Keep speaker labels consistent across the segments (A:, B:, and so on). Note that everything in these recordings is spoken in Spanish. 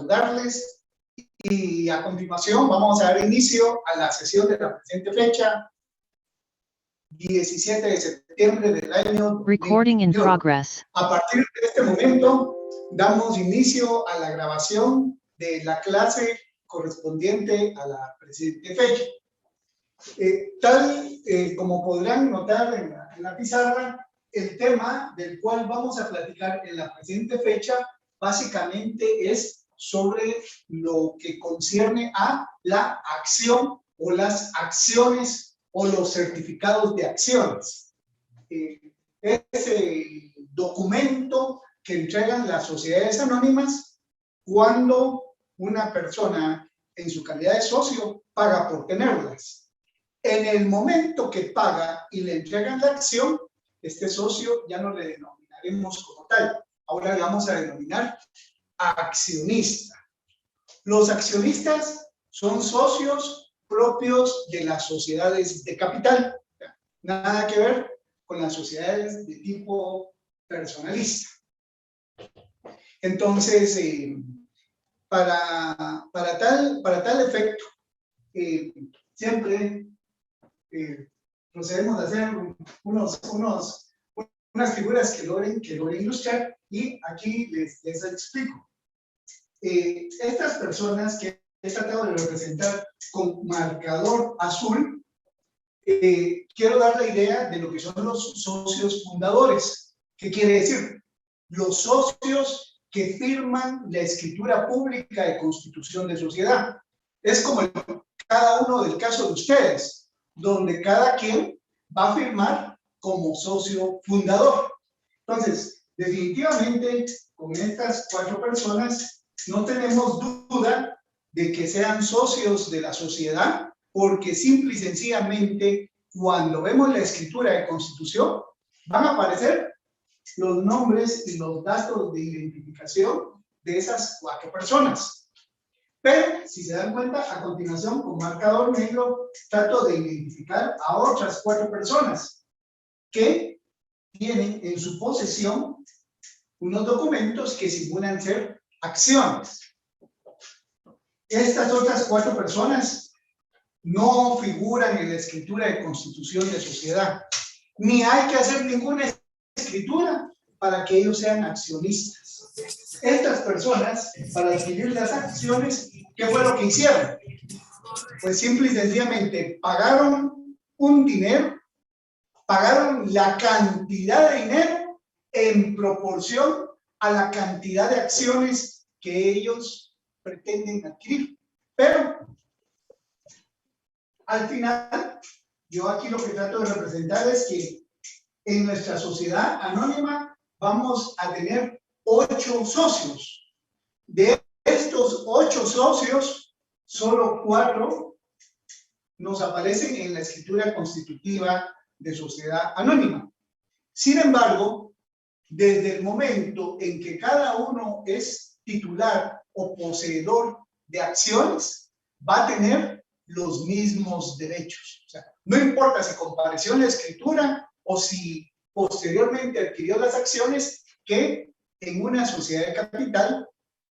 A: saludarles y a continuación vamos a dar inicio a la sesión de la presente fecha, 17 de septiembre del año 2021. A partir de este momento damos inicio a la grabación de la clase correspondiente a la presente fecha. Como podrán notar en la pizarra, el tema del cual vamos a platicar en la presente fecha básicamente es sobre lo que concierne a la acción o las acciones o los certificados de acciones. Es el documento que entregan las sociedades anónimas cuando una persona en su calidad de socio paga por tenerlas. En el momento que paga y le entregan la acción, este socio ya no le denominaremos como tal. Ahora le vamos a denominar accionista. Los accionistas son socios propios de las sociedades de capital. Nada que ver con las sociedades de tipo personalista. Entonces, para tal efecto, siempre procedemos a hacer unas figuras que logren ilustrar, y aquí les explico. Estas personas que he tratado de representar con marcador azul, quiero dar la idea de lo que son los socios fundadores. ¿Qué quiere decir? Los socios que firman la escritura pública de constitución de sociedad. Es como cada uno del caso de ustedes, donde cada quien va a firmar como socio fundador. Entonces, definitivamente, con estas 4 personas, no tenemos duda de que sean socios de la sociedad, porque simple y sencillamente, cuando vemos la escritura de constitución, van a aparecer los nombres y los datos de identificación de esas 4 personas. Pero, si se dan cuenta, a continuación, con marcador negro, trato de identificar a otras 4 personas que tienen en su posesión unos documentos que simulan ser acciones. Estas otras 4 personas no figuran en la escritura de constitución de sociedad, ni hay que hacer ninguna escritura para que ellos sean accionistas. Estas personas, para adquirir las acciones, ¿qué fue lo que hicieron? Pues simple y sencillamente pagaron un dinero, pagaron la cantidad de dinero en proporción a la cantidad de acciones que ellos pretenden adquirir. Pero al final, yo aquí lo que trato de representar es que en nuestra sociedad anónima vamos a tener 8 socios. De estos 8 socios, solo 4 nos aparecen en la escritura constitutiva de sociedad anónima. Sin embargo, desde el momento en que cada uno es titular o poseedor de acciones, va a tener los mismos derechos. O sea, no importa si compareció en la escritura o si posteriormente adquirió las acciones, que en una sociedad de capital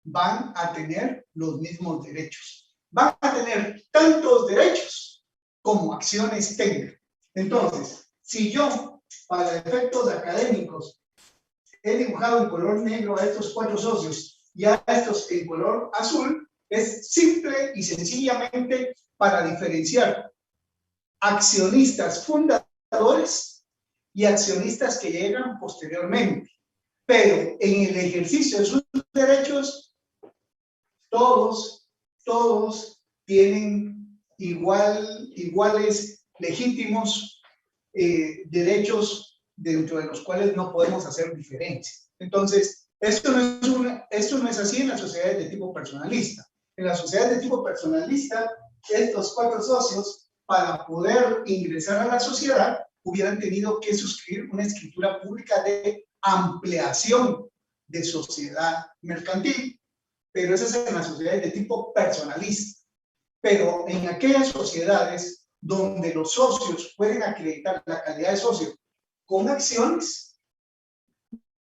A: van a tener los mismos derechos. Van a tener tantos derechos como acciones tengan. Entonces, si yo, para efectos académicos, he dibujado en color negro a estos 4 socios y a estos en color azul, es simple y sencillamente para diferenciar accionistas fundadores y accionistas que llegan posteriormente. Pero en el ejercicio de sus derechos, todos tienen iguales legítimos derechos, dentro de los cuales no podemos hacer diferencia. Entonces, esto no es así en las sociedades de tipo personalista. En las sociedades de tipo personalista, estos 4 socios, para poder ingresar a la sociedad, hubieran tenido que suscribir una escritura pública de ampliación de sociedad mercantil. Pero eso es en las sociedades de tipo personalista. Pero en aquellas sociedades donde los socios pueden acreditar la calidad de socio con acciones,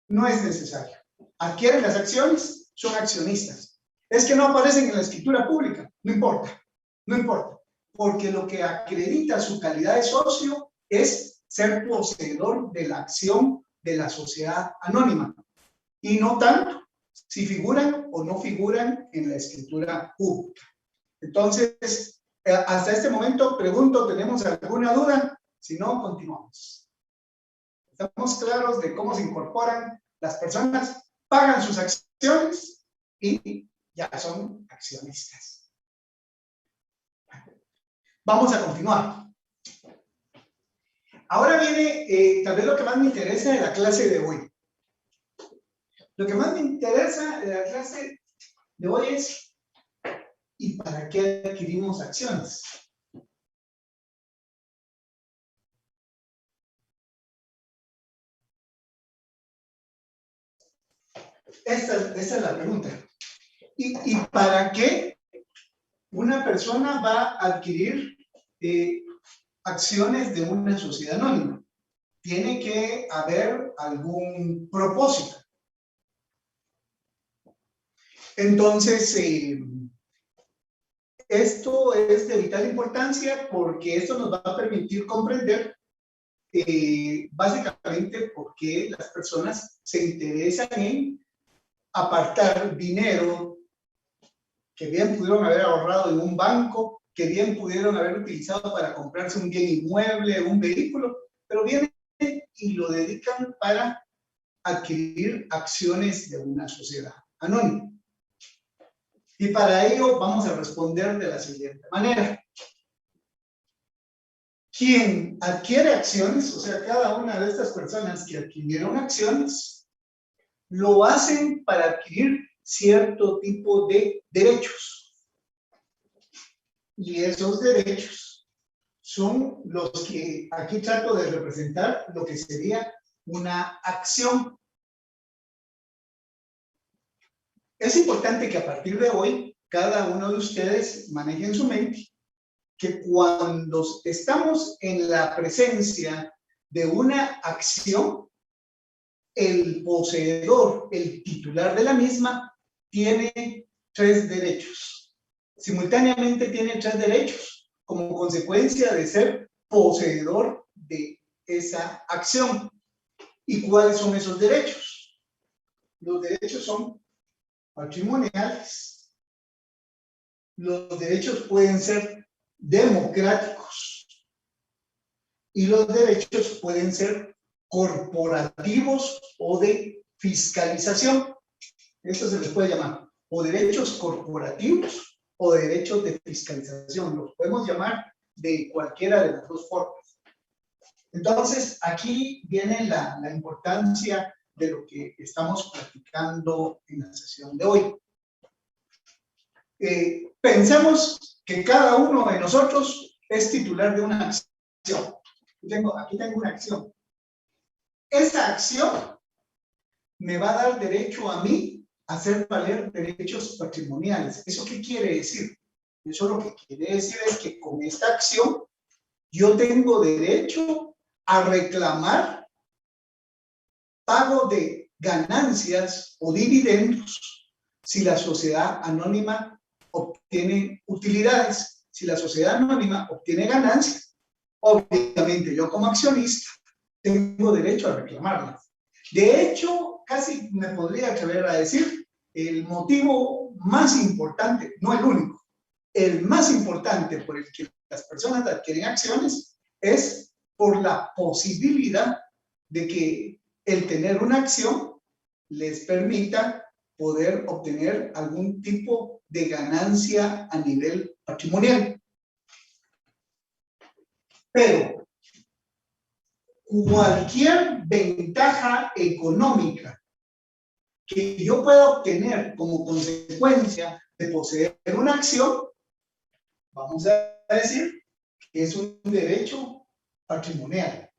A: no es necesario. Adquieren las acciones, son accionistas. Es que no aparecen en la escritura pública. No importa, no importa. Porque lo que acredita su calidad de socio es ser poseedor de la acción de la sociedad anónima. Y no tanto si figuran o no figuran en la escritura pública. Entonces, hasta este momento, pregunto, ¿tenemos alguna duda? Si no, continuamos. Estamos claros de cómo se incorporan las personas, pagan sus acciones y ya son accionistas. Vamos a continuar. Ahora viene tal vez lo que más me interesa de la clase de hoy. Lo que más me interesa de la clase de hoy es ¿y para qué adquirimos acciones? Esta es la pregunta. ¿Y para qué una persona va a adquirir acciones de una sociedad anónima? Tiene que haber algún propósito. Entonces, esto es de vital importancia porque esto nos va a permitir comprender básicamente por qué las personas se interesan en apartar dinero que bien pudieron haber ahorrado en un banco, que bien pudieron haber utilizado para comprarse un bien inmueble, un vehículo, pero vienen y lo dedican para adquirir acciones de una sociedad anónima. Y para ello vamos a responder de la siguiente manera. Quien adquiere acciones, o sea, cada una de estas personas que adquirieron acciones, lo hacen para adquirir cierto tipo de derechos. Y esos derechos son los que aquí trato de representar, lo que sería una acción. Es importante que a partir de hoy, cada uno de ustedes maneje en su mente que cuando estamos en la presencia de una acción, el poseedor, el titular de la misma, tiene 3 derechos. Simultáneamente tiene 3 derechos como consecuencia de ser poseedor de esa acción. ¿Y cuáles son esos derechos? Los derechos son patrimoniales. Los derechos pueden ser democráticos. Y los derechos pueden ser corporativos o de fiscalización. Eso se les puede llamar o derechos corporativos o derechos de fiscalización. Los podemos llamar de cualquiera de las dos formas. Entonces, aquí viene la importancia de lo que estamos practicando en la sesión de hoy. Pensemos que cada uno de nosotros es titular de una acción. Aquí tengo una acción. Esa acción me va a dar derecho a mí a hacer valer derechos patrimoniales. ¿Eso qué quiere decir? Eso lo que quiere decir es que con esta acción yo tengo derecho a reclamar pago de ganancias o dividendos si la sociedad anónima obtiene utilidades, si la sociedad anónima obtiene ganancias. Obviamente yo como accionista tengo derecho a reclamarlas. De hecho, casi me podría atrever a decir, el motivo más importante, no el único, el más importante por el que las personas adquieren acciones es por la posibilidad de que el tener una acción les permita poder obtener algún tipo de ganancia a nivel patrimonial. Pero cualquier ventaja económica que yo pueda obtener como consecuencia de poseer una acción, vamos a decir que es un derecho patrimonial.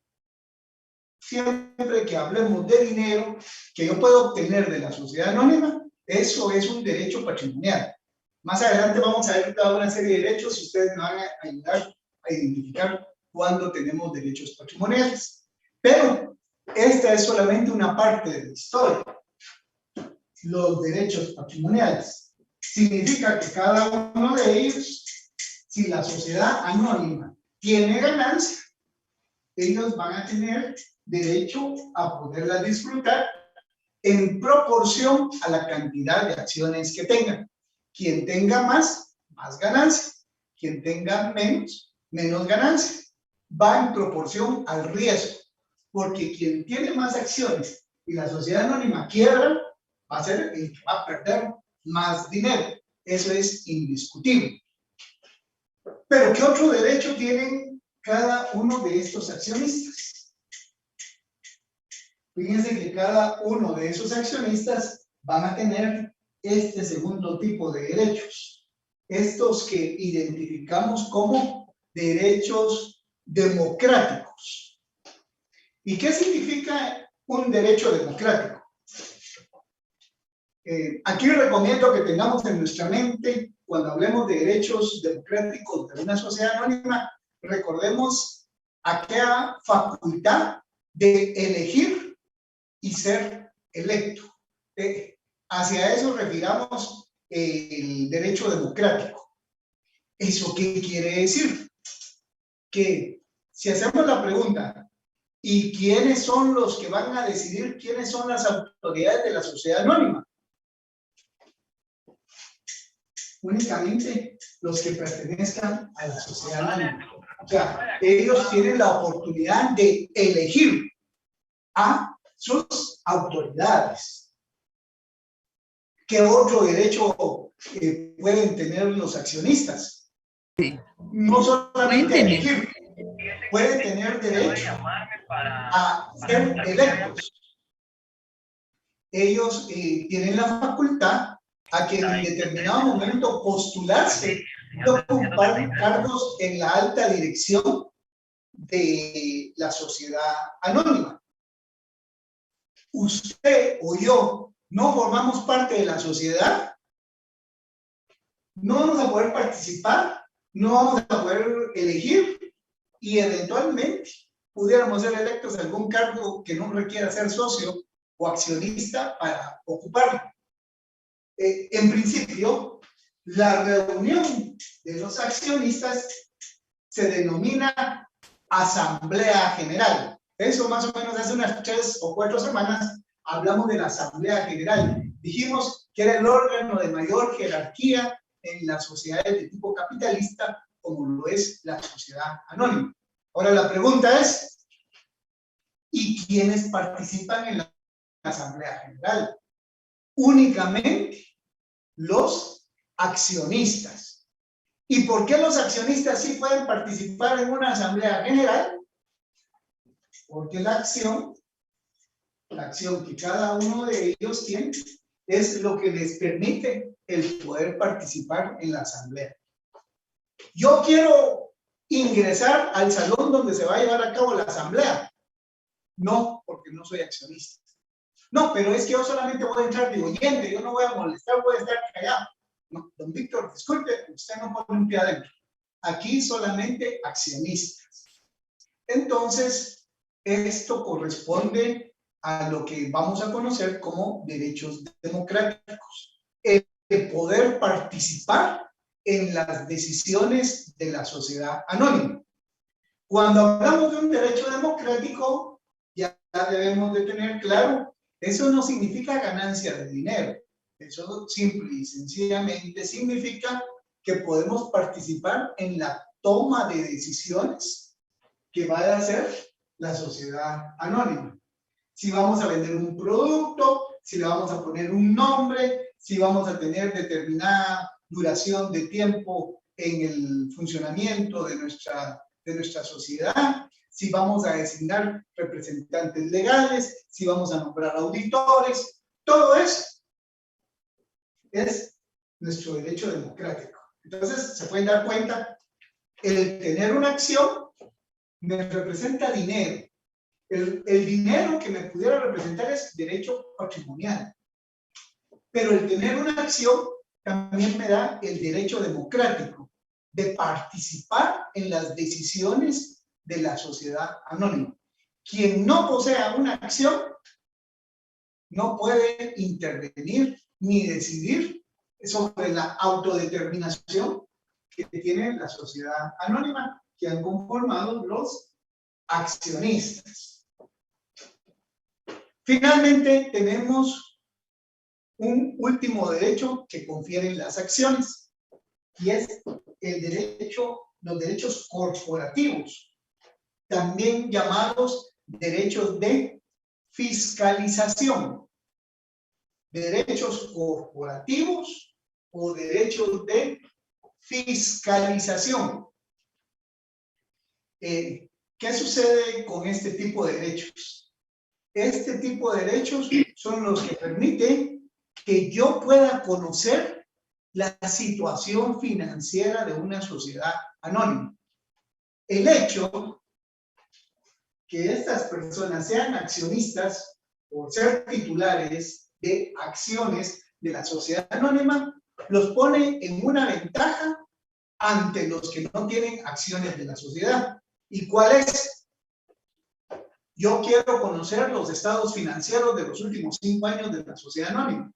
A: Siempre que hablemos de dinero que yo puedo obtener de la sociedad anónima, eso es un derecho patrimonial. Más adelante vamos a ver toda una serie de derechos y ustedes me van a ayudar a identificar cuándo tenemos derechos patrimoniales. Pero esta es solamente una parte de la historia. Los derechos patrimoniales. Significa que cada uno de ellos, si la sociedad anónima tiene ganancia, ellos van a tener derecho a poderla disfrutar en proporción a la cantidad de acciones que tengan. Quien tenga más, más ganancia. Quien tenga menos, menos ganancia. Va en proporción al riesgo, porque quien tiene más acciones y la sociedad anónima quiebra, va a ser el que va a perder más dinero. Eso es indiscutible. Pero ¿qué otro derecho tienen cada uno de estos accionistas? Fíjense que cada uno de esos accionistas van a tener este segundo tipo de derechos. Estos que identificamos como derechos democráticos. ¿Y qué significa un derecho democrático? Aquí recomiendo que tengamos en nuestra mente, cuando hablemos de derechos democráticos de una sociedad anónima, recordemos aquella facultad de elegir y ser electo. Hacia eso refiramos el derecho democrático. ¿Eso qué quiere decir? Que si hacemos la pregunta, ¿y quiénes son los que van a decidir quiénes son las autoridades de la sociedad anónima? Únicamente los que pertenezcan a la sociedad anónima. O sea, ellos tienen la oportunidad de elegir a sus autoridades. ¿Qué otro derecho pueden tener los accionistas? No solamente elegir, pueden tener derecho a ser electos. Ellos tienen la facultad a que en determinado momento postularse y ocupar cargos en la alta dirección de la sociedad anónima. Usted o yo no formamos parte de la sociedad, no vamos a poder participar, no vamos a poder elegir y eventualmente pudiéramos ser electos a algún cargo que no requiera ser socio o accionista para ocuparlo. En principio, la reunión de los accionistas se denomina Asamblea General. Eso más o menos hace unas 3 o 4 semanas hablamos de la Asamblea General. Dijimos que era el órgano de mayor jerarquía en las sociedades de tipo capitalista, como lo es la sociedad anónima. Ahora la pregunta es, ¿y quiénes participan en la Asamblea General? Únicamente los accionistas. ¿Y por qué los accionistas sí pueden participar en una asamblea general? Porque la acción que cada uno de ellos tiene es lo que les permite el poder participar en la asamblea. Yo quiero ingresar al salón donde se va a llevar a cabo la asamblea. No, porque no soy accionista. No, pero es que yo solamente voy a entrar de oyente, yo no voy a molestar, voy a estar callado. No, don Víctor, disculpe, usted no pone un pie adentro. Aquí solamente accionistas. Entonces, esto corresponde a lo que vamos a conocer como derechos democráticos. El poder participar en las decisiones de la sociedad anónima. Cuando hablamos de un derecho democrático, ya debemos de tener claro, eso no significa ganancia de dinero. Eso simple y sencillamente significa que podemos participar en la toma de decisiones que va a hacer la sociedad anónima. Si vamos a vender un producto, si le vamos a poner un nombre, si vamos a tener determinada duración de tiempo en el funcionamiento de nuestra sociedad, si vamos a designar representantes legales, si vamos a nombrar auditores, todo eso es nuestro derecho democrático. Entonces, se pueden dar cuenta, el tener una acción me representa dinero. El dinero que me pudiera representar es derecho patrimonial. Pero el tener una acción también me da el derecho democrático de participar en las decisiones de la sociedad anónima. Quien no posea una acción no puede intervenir ni decidir sobre la autodeterminación que tiene la sociedad anónima que han conformado los accionistas. Finalmente, tenemos un último derecho que confieren las acciones, y es los derechos corporativos, también llamados derechos de fiscalización. Derechos corporativos o derechos de fiscalización. ¿Qué sucede con este tipo de derechos? Este tipo de derechos son los que permiten que yo pueda conocer la situación financiera de una sociedad anónima. El hecho que estas personas sean accionistas o ser titulares de acciones de la sociedad anónima los pone en una ventaja ante los que no tienen acciones de la sociedad. ¿Y cuál es? Yo quiero conocer los estados financieros de los últimos 5 años de la sociedad anónima.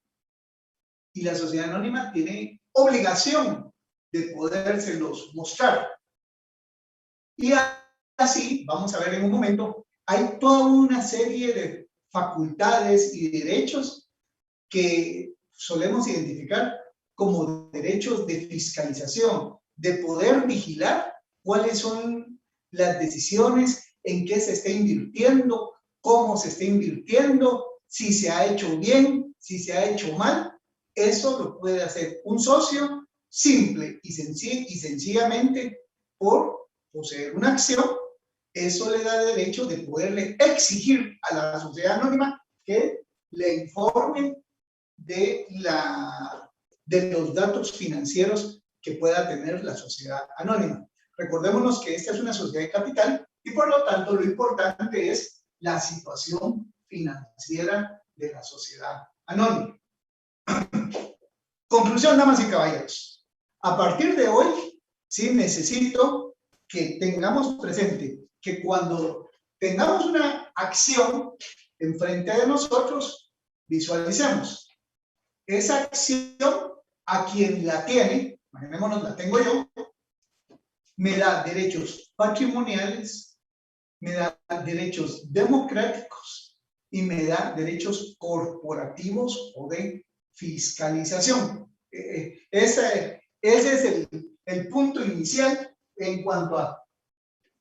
A: Y la sociedad anónima tiene obligación de podérselos mostrar. Y así, vamos a ver en un momento, hay toda una serie de facultades y derechos que solemos identificar como derechos de fiscalización, de poder vigilar cuáles son las decisiones, en qué se está invirtiendo, cómo se está invirtiendo, si se ha hecho bien, si se ha hecho mal. Eso lo puede hacer un socio simple y sencillamente por poseer una acción. Eso le da derecho de poderle exigir a la sociedad anónima que le informe de los datos financieros que pueda tener la sociedad anónima. Recordémonos que esta es una sociedad de capital y por lo tanto lo importante es la situación financiera de la sociedad anónima. Conclusión, damas y caballeros. A partir de hoy, sí necesito que tengamos presente que cuando tengamos una acción enfrente de nosotros, visualicemos esa acción a quien la tiene, imaginémonos la tengo yo, me da derechos patrimoniales, me da derechos democráticos y me da derechos corporativos o de fiscalización. Ese es el punto inicial en cuanto a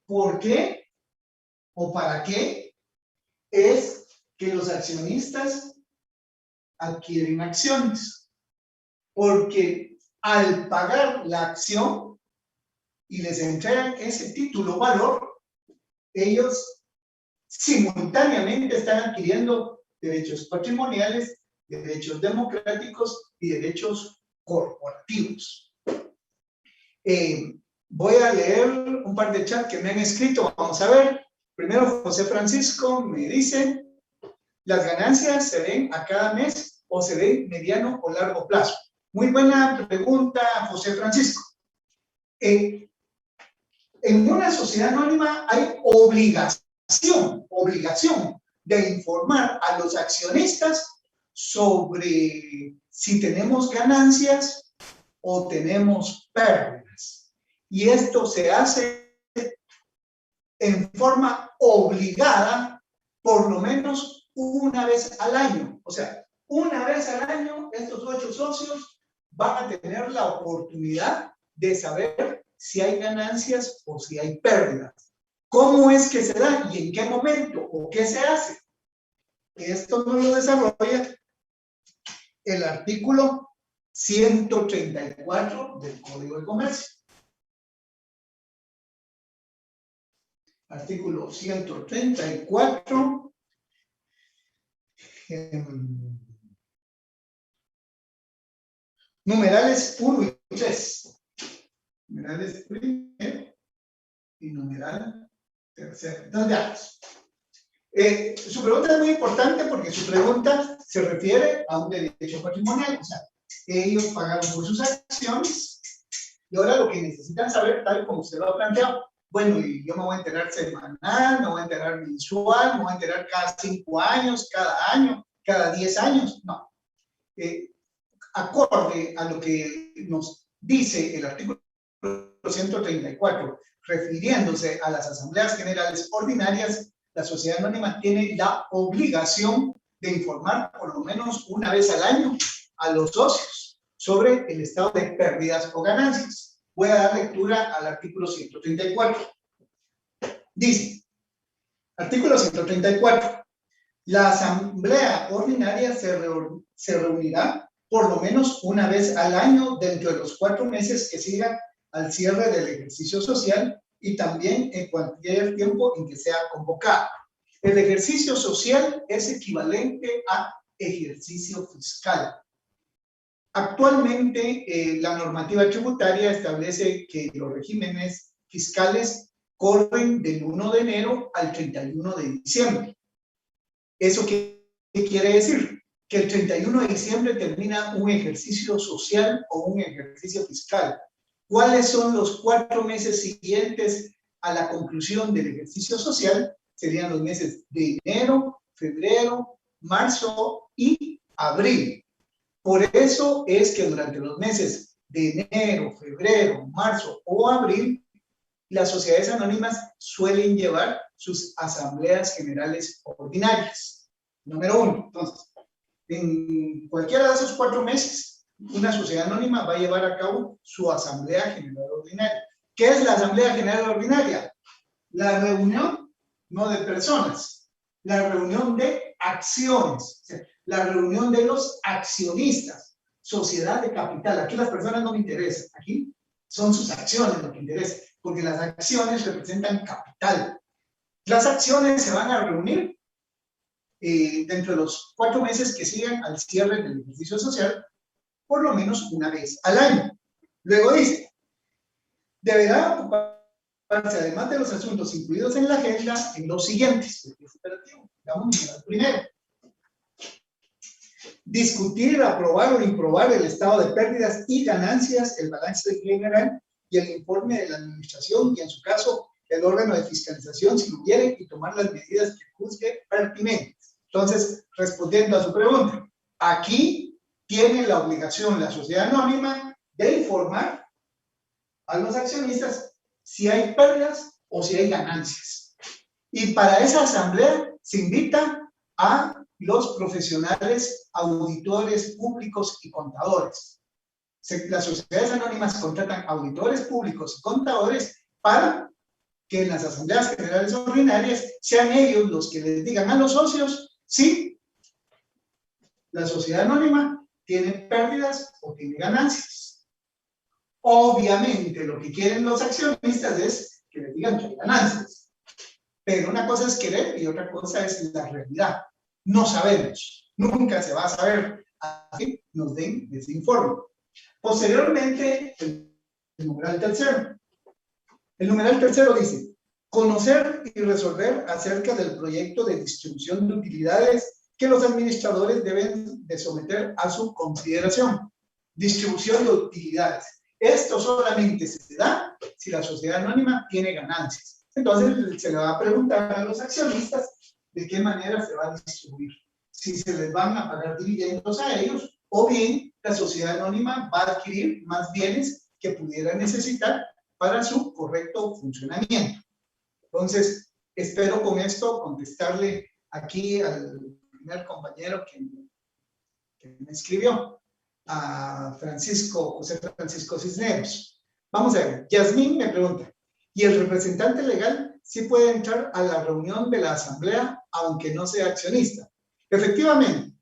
A: por qué o para qué es que los accionistas adquieren acciones. Porque al pagar la acción y les entregan ese título valor, ellos simultáneamente están adquiriendo derechos patrimoniales, derechos democráticos y derechos corporativos. Voy a leer un par de chats que me han escrito. Vamos a ver. Primero, José Francisco me dice: ¿las ganancias se ven a cada mes o se ven mediano o largo plazo? Muy buena pregunta, José Francisco. En una sociedad anónima hay obligación de informar a los accionistas sobre si tenemos ganancias o tenemos pérdidas. Y esto se hace en forma obligada por lo menos una vez al año. O sea, una vez al año estos 8 socios van a tener la oportunidad de saber si hay ganancias o si hay pérdidas. ¿Cómo es que se da y en qué momento o qué se hace? Esto nos lo desarrolla el artículo 134 del Código de Comercio. Artículo 134. Numerales 1 y 3. Numerales primero y numeral tercero. Entonces, su pregunta es muy importante porque su pregunta se refiere a un derecho patrimonial. O sea, ellos pagaron por sus acciones y ahora lo que necesitan saber, tal como usted lo ha planteado, bueno, y yo me voy a enterar semanal, me voy a enterar mensual, me voy a enterar cada 5 años, cada año, cada 10 años. No. acorde a lo que nos dice el artículo 134, refiriéndose a las asambleas generales ordinarias, la sociedad anónima tiene la obligación de informar por lo menos una vez al año a los socios sobre el estado de pérdidas o ganancias. Voy a dar lectura al artículo 134. Dice, artículo 134, la asamblea ordinaria se reunirá por lo menos una vez al año dentro de los 4 meses que sigan al cierre del ejercicio social y también en cualquier tiempo en que sea convocado. El ejercicio social es equivalente a ejercicio fiscal. Actualmente, la normativa tributaria establece que los regímenes fiscales corren del 1 de enero al 31 de diciembre. ¿Eso qué quiere decir? Que el 31 de diciembre termina un ejercicio social o un ejercicio fiscal. ¿Cuáles son los 4 meses siguientes a la conclusión del ejercicio social? Serían los meses de enero, febrero, marzo y abril. Por eso es que durante los meses de enero, febrero, marzo o abril, las sociedades anónimas suelen llevar sus asambleas generales ordinarias. Número 1. Entonces, en cualquiera de esos 4 meses, una sociedad anónima va a llevar a cabo su asamblea general ordinaria. ¿Qué es la asamblea general ordinaria? La reunión, no de personas, la reunión de acciones, o sea, la reunión de los accionistas, sociedad de capital. Aquí las personas no me interesan, aquí son sus acciones lo que interesa, porque las acciones representan capital. Las acciones se van a reunir dentro de los 4 meses que sigan al cierre del ejercicio social, por lo menos una vez al año. Luego dice, deberá ocuparse, además de los asuntos incluidos en la agenda, en los siguientes. Vamos al primero. Discutir, aprobar o improbar el estado de pérdidas y ganancias, el balance general y el informe de la administración y, en su caso, el órgano de fiscalización, si lo hubiere, y tomar las medidas que juzgue pertinentes. Entonces, respondiendo a su pregunta, aquí tiene la obligación la sociedad anónima de informar a los accionistas si hay pérdidas o si hay ganancias. Y para esa asamblea se invita a los profesionales, auditores públicos y contadores. Las sociedades anónimas contratan auditores públicos y contadores para que en las asambleas generales ordinarias sean ellos los que les digan a los socios si la sociedad anónima tiene pérdidas o tiene ganancias. Obviamente lo que quieren los accionistas es que les digan que hay ganancias, pero una cosa es querer y otra cosa es la realidad. No sabemos, nunca se va a saber hasta que nos den ese informe. Posteriormente, el numeral tercero. El numeral tercero dice, conocer y resolver acerca del proyecto de distribución de utilidades que los administradores deben de someter a su consideración. Distribución de utilidades. Esto solamente se da si la sociedad anónima tiene ganancias. Entonces se le va a preguntar a los accionistas de qué manera se va a distribuir. Si se les van a pagar dividendos a ellos o bien la sociedad anónima va a adquirir más bienes que pudiera necesitar para su correcto funcionamiento. Entonces, espero con esto contestarle aquí al primer compañero que me escribió, a José Francisco Cisneros. Vamos a ver, Yasmín me pregunta, ¿y el representante legal sí puede entrar a la reunión de la asamblea aunque no sea accionista? Efectivamente.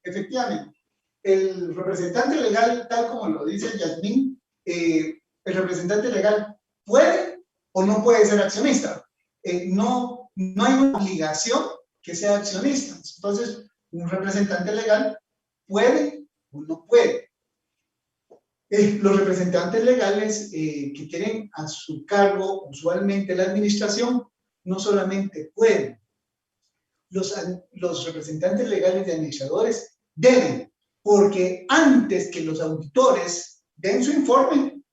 A: El representante legal, tal como lo dice Yasmín, el representante legal puede o no puede ser accionista. No hay una obligación que sea accionista. Entonces, un representante legal puede o no puede. Los representantes legales que tienen a su cargo usualmente la administración no solamente pueden. Los representantes legales de administradores deben, porque antes que los auditores den su informe,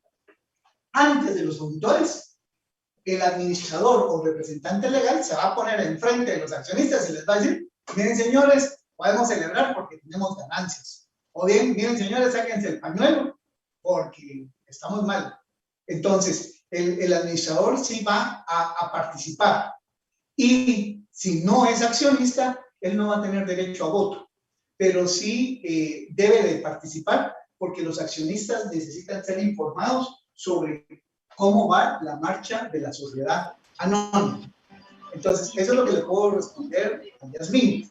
A: antes de los auditores, el administrador o representante legal se va a poner enfrente de los accionistas y les va a decir, miren señores, podemos celebrar porque tenemos ganancias. O bien, miren señores, sáquense el pañuelo porque estamos mal. Entonces, el administrador sí va a participar. Y si no es accionista, él no va a tener derecho a voto, pero sí debe de participar porque los accionistas necesitan ser informados sobre cómo va la marcha de la sociedad anónima. Entonces, eso es lo que le puedo responder a Yasmín.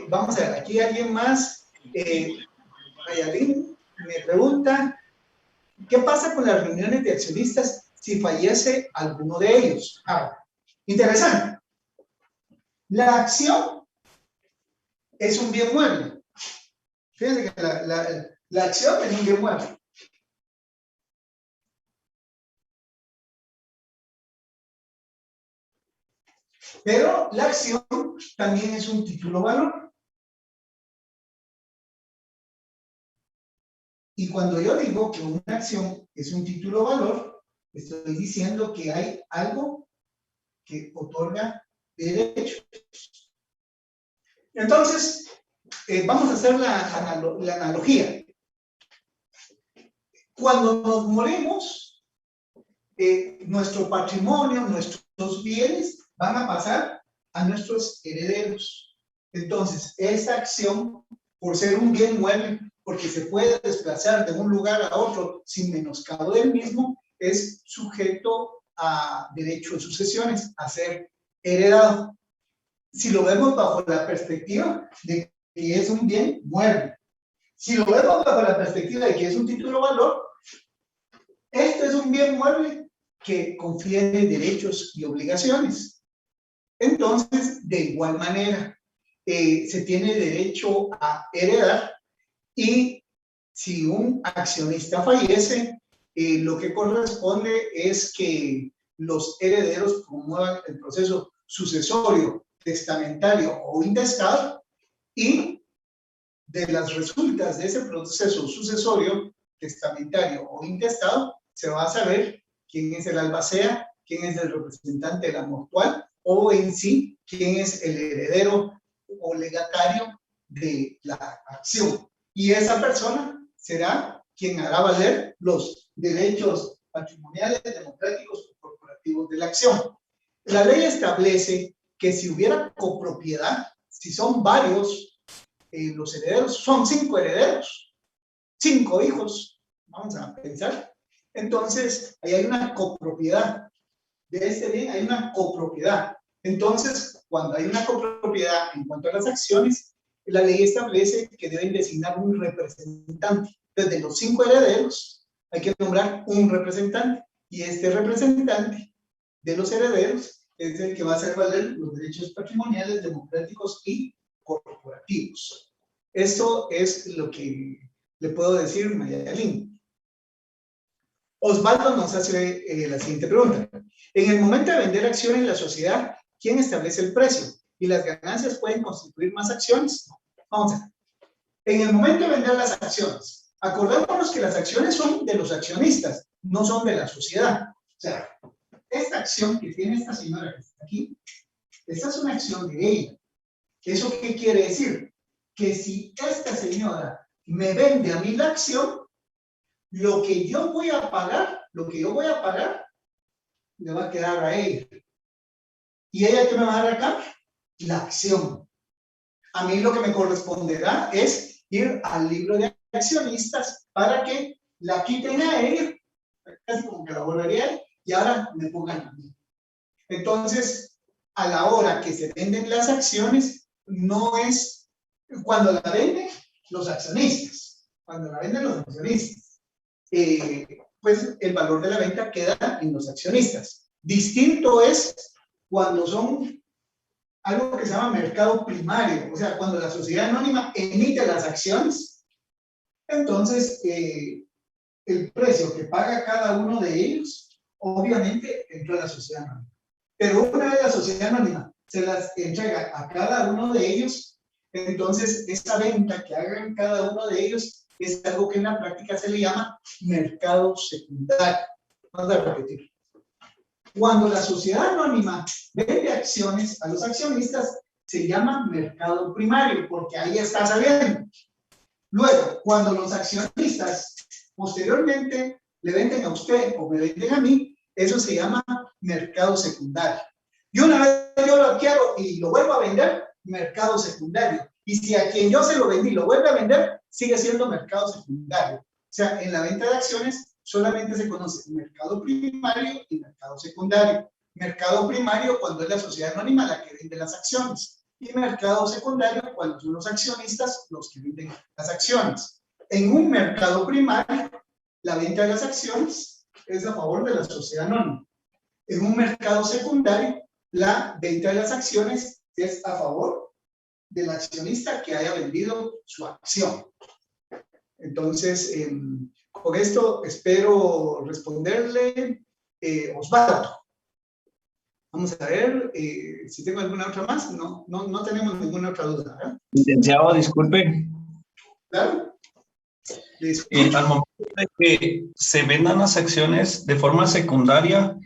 A: Vamos a ver, aquí alguien más, Mayalín, me pregunta, ¿qué pasa con las reuniones de accionistas si fallece alguno de ellos? Interesante. La acción es un bien mueble. Fíjense que la acción es un bien mueble. Pero la acción también es un título valor. Y cuando yo digo que una acción es un título valor, estoy diciendo que hay algo que otorga derechos. Entonces, vamos a hacer la analogía. Cuando nos morimos, nuestro patrimonio, nuestros bienes van a pasar a nuestros herederos. Entonces, esa acción, por ser un bien mueble, porque se puede desplazar de un lugar a otro sin menoscabo del mismo, es sujeto a derecho de sucesiones, a ser heredado. Si lo vemos bajo la perspectiva de que es un bien mueble. Si lo vemos bajo la perspectiva de que es un título valor, esto es un bien mueble que confiere derechos y obligaciones. Entonces, de igual manera, se tiene derecho a heredar y si un accionista fallece, lo que corresponde es que los herederos promuevan el proceso sucesorio, testamentario o intestado y de las resultas de ese proceso sucesorio, testamentario o intestado, se va a saber quién es el albacea, quién es el representante de la mortual o en sí, quién es el heredero o legatario de la acción. Y esa persona será quien hará valer los derechos patrimoniales, democráticos o corporativos de la acción. La ley establece que si hubiera copropiedad, si son varios, los herederos, son 5 herederos, 5 hijos, vamos a pensar. Entonces, ahí hay una copropiedad. De este bien hay una copropiedad. Entonces, cuando hay una copropiedad en cuanto a las acciones, la ley establece que deben designar un representante. Desde los 5 herederos hay que nombrar un representante y este representante de los herederos es el que va a hacer valer los derechos patrimoniales, democráticos y corporativos. Esto es lo que le puedo decir, Mayalín. Osvaldo nos hace la siguiente pregunta. En el momento de vender acciones en la sociedad, ¿quién establece el precio? ¿Y las ganancias pueden constituir más acciones? Vamos a ver. En el momento de vender las acciones, acordémonos que las acciones son de los accionistas, no son de la sociedad. O sea, esta acción que tiene esta señora que está aquí, esta es una acción de ella. ¿Eso qué quiere decir? Que si esta señora me vende a mí la acción, lo que yo voy a pagar, le va a quedar a ella. ¿Y ella qué me va a dar acá? La acción. A mí lo que me corresponderá es ir al libro de accionistas para que la quiten a ella, casi como que la volvería y ahora me pongan a mí. Entonces, a la hora que se venden las acciones, no es cuando la venden los accionistas, pues el valor de la venta queda en los accionistas. Distinto es cuando son algo que se llama mercado primario, o sea, cuando la sociedad anónima emite las acciones, entonces el precio que paga cada uno de ellos, obviamente entró a la sociedad anónima. Pero una vez la sociedad anónima se las entrega a cada uno de ellos, entonces esta venta que hagan cada uno de ellos es algo que en la práctica se le llama mercado secundario. Vamos a repetir. Cuando la sociedad anónima vende acciones a los accionistas, se llama mercado primario, porque ahí está saliendo. Luego, cuando los accionistas posteriormente le venden a usted o me venden a mí, eso se llama mercado secundario. Y una vez yo lo adquiero y lo vuelvo a vender, mercado secundario. Y si a quien yo se lo vendí lo vuelve a vender, sigue siendo mercado secundario. O sea, en la venta de acciones solamente se conoce mercado primario y mercado secundario. Mercado primario cuando es la sociedad anónima la que vende las acciones. Y mercado secundario cuando son los accionistas los que venden las acciones. En un mercado primario, la venta de las acciones es a favor de la sociedad anónima. En un mercado secundario, la venta de las acciones es a favor del accionista que haya vendido su acción. Entonces, con esto espero responderle, Osvaldo. Vamos a ver si tengo alguna otra más. No tenemos ninguna otra duda, ¿eh?
B: Licenciado, disculpe.
A: Claro.
B: Al momento de que se vendan las acciones de forma secundaria,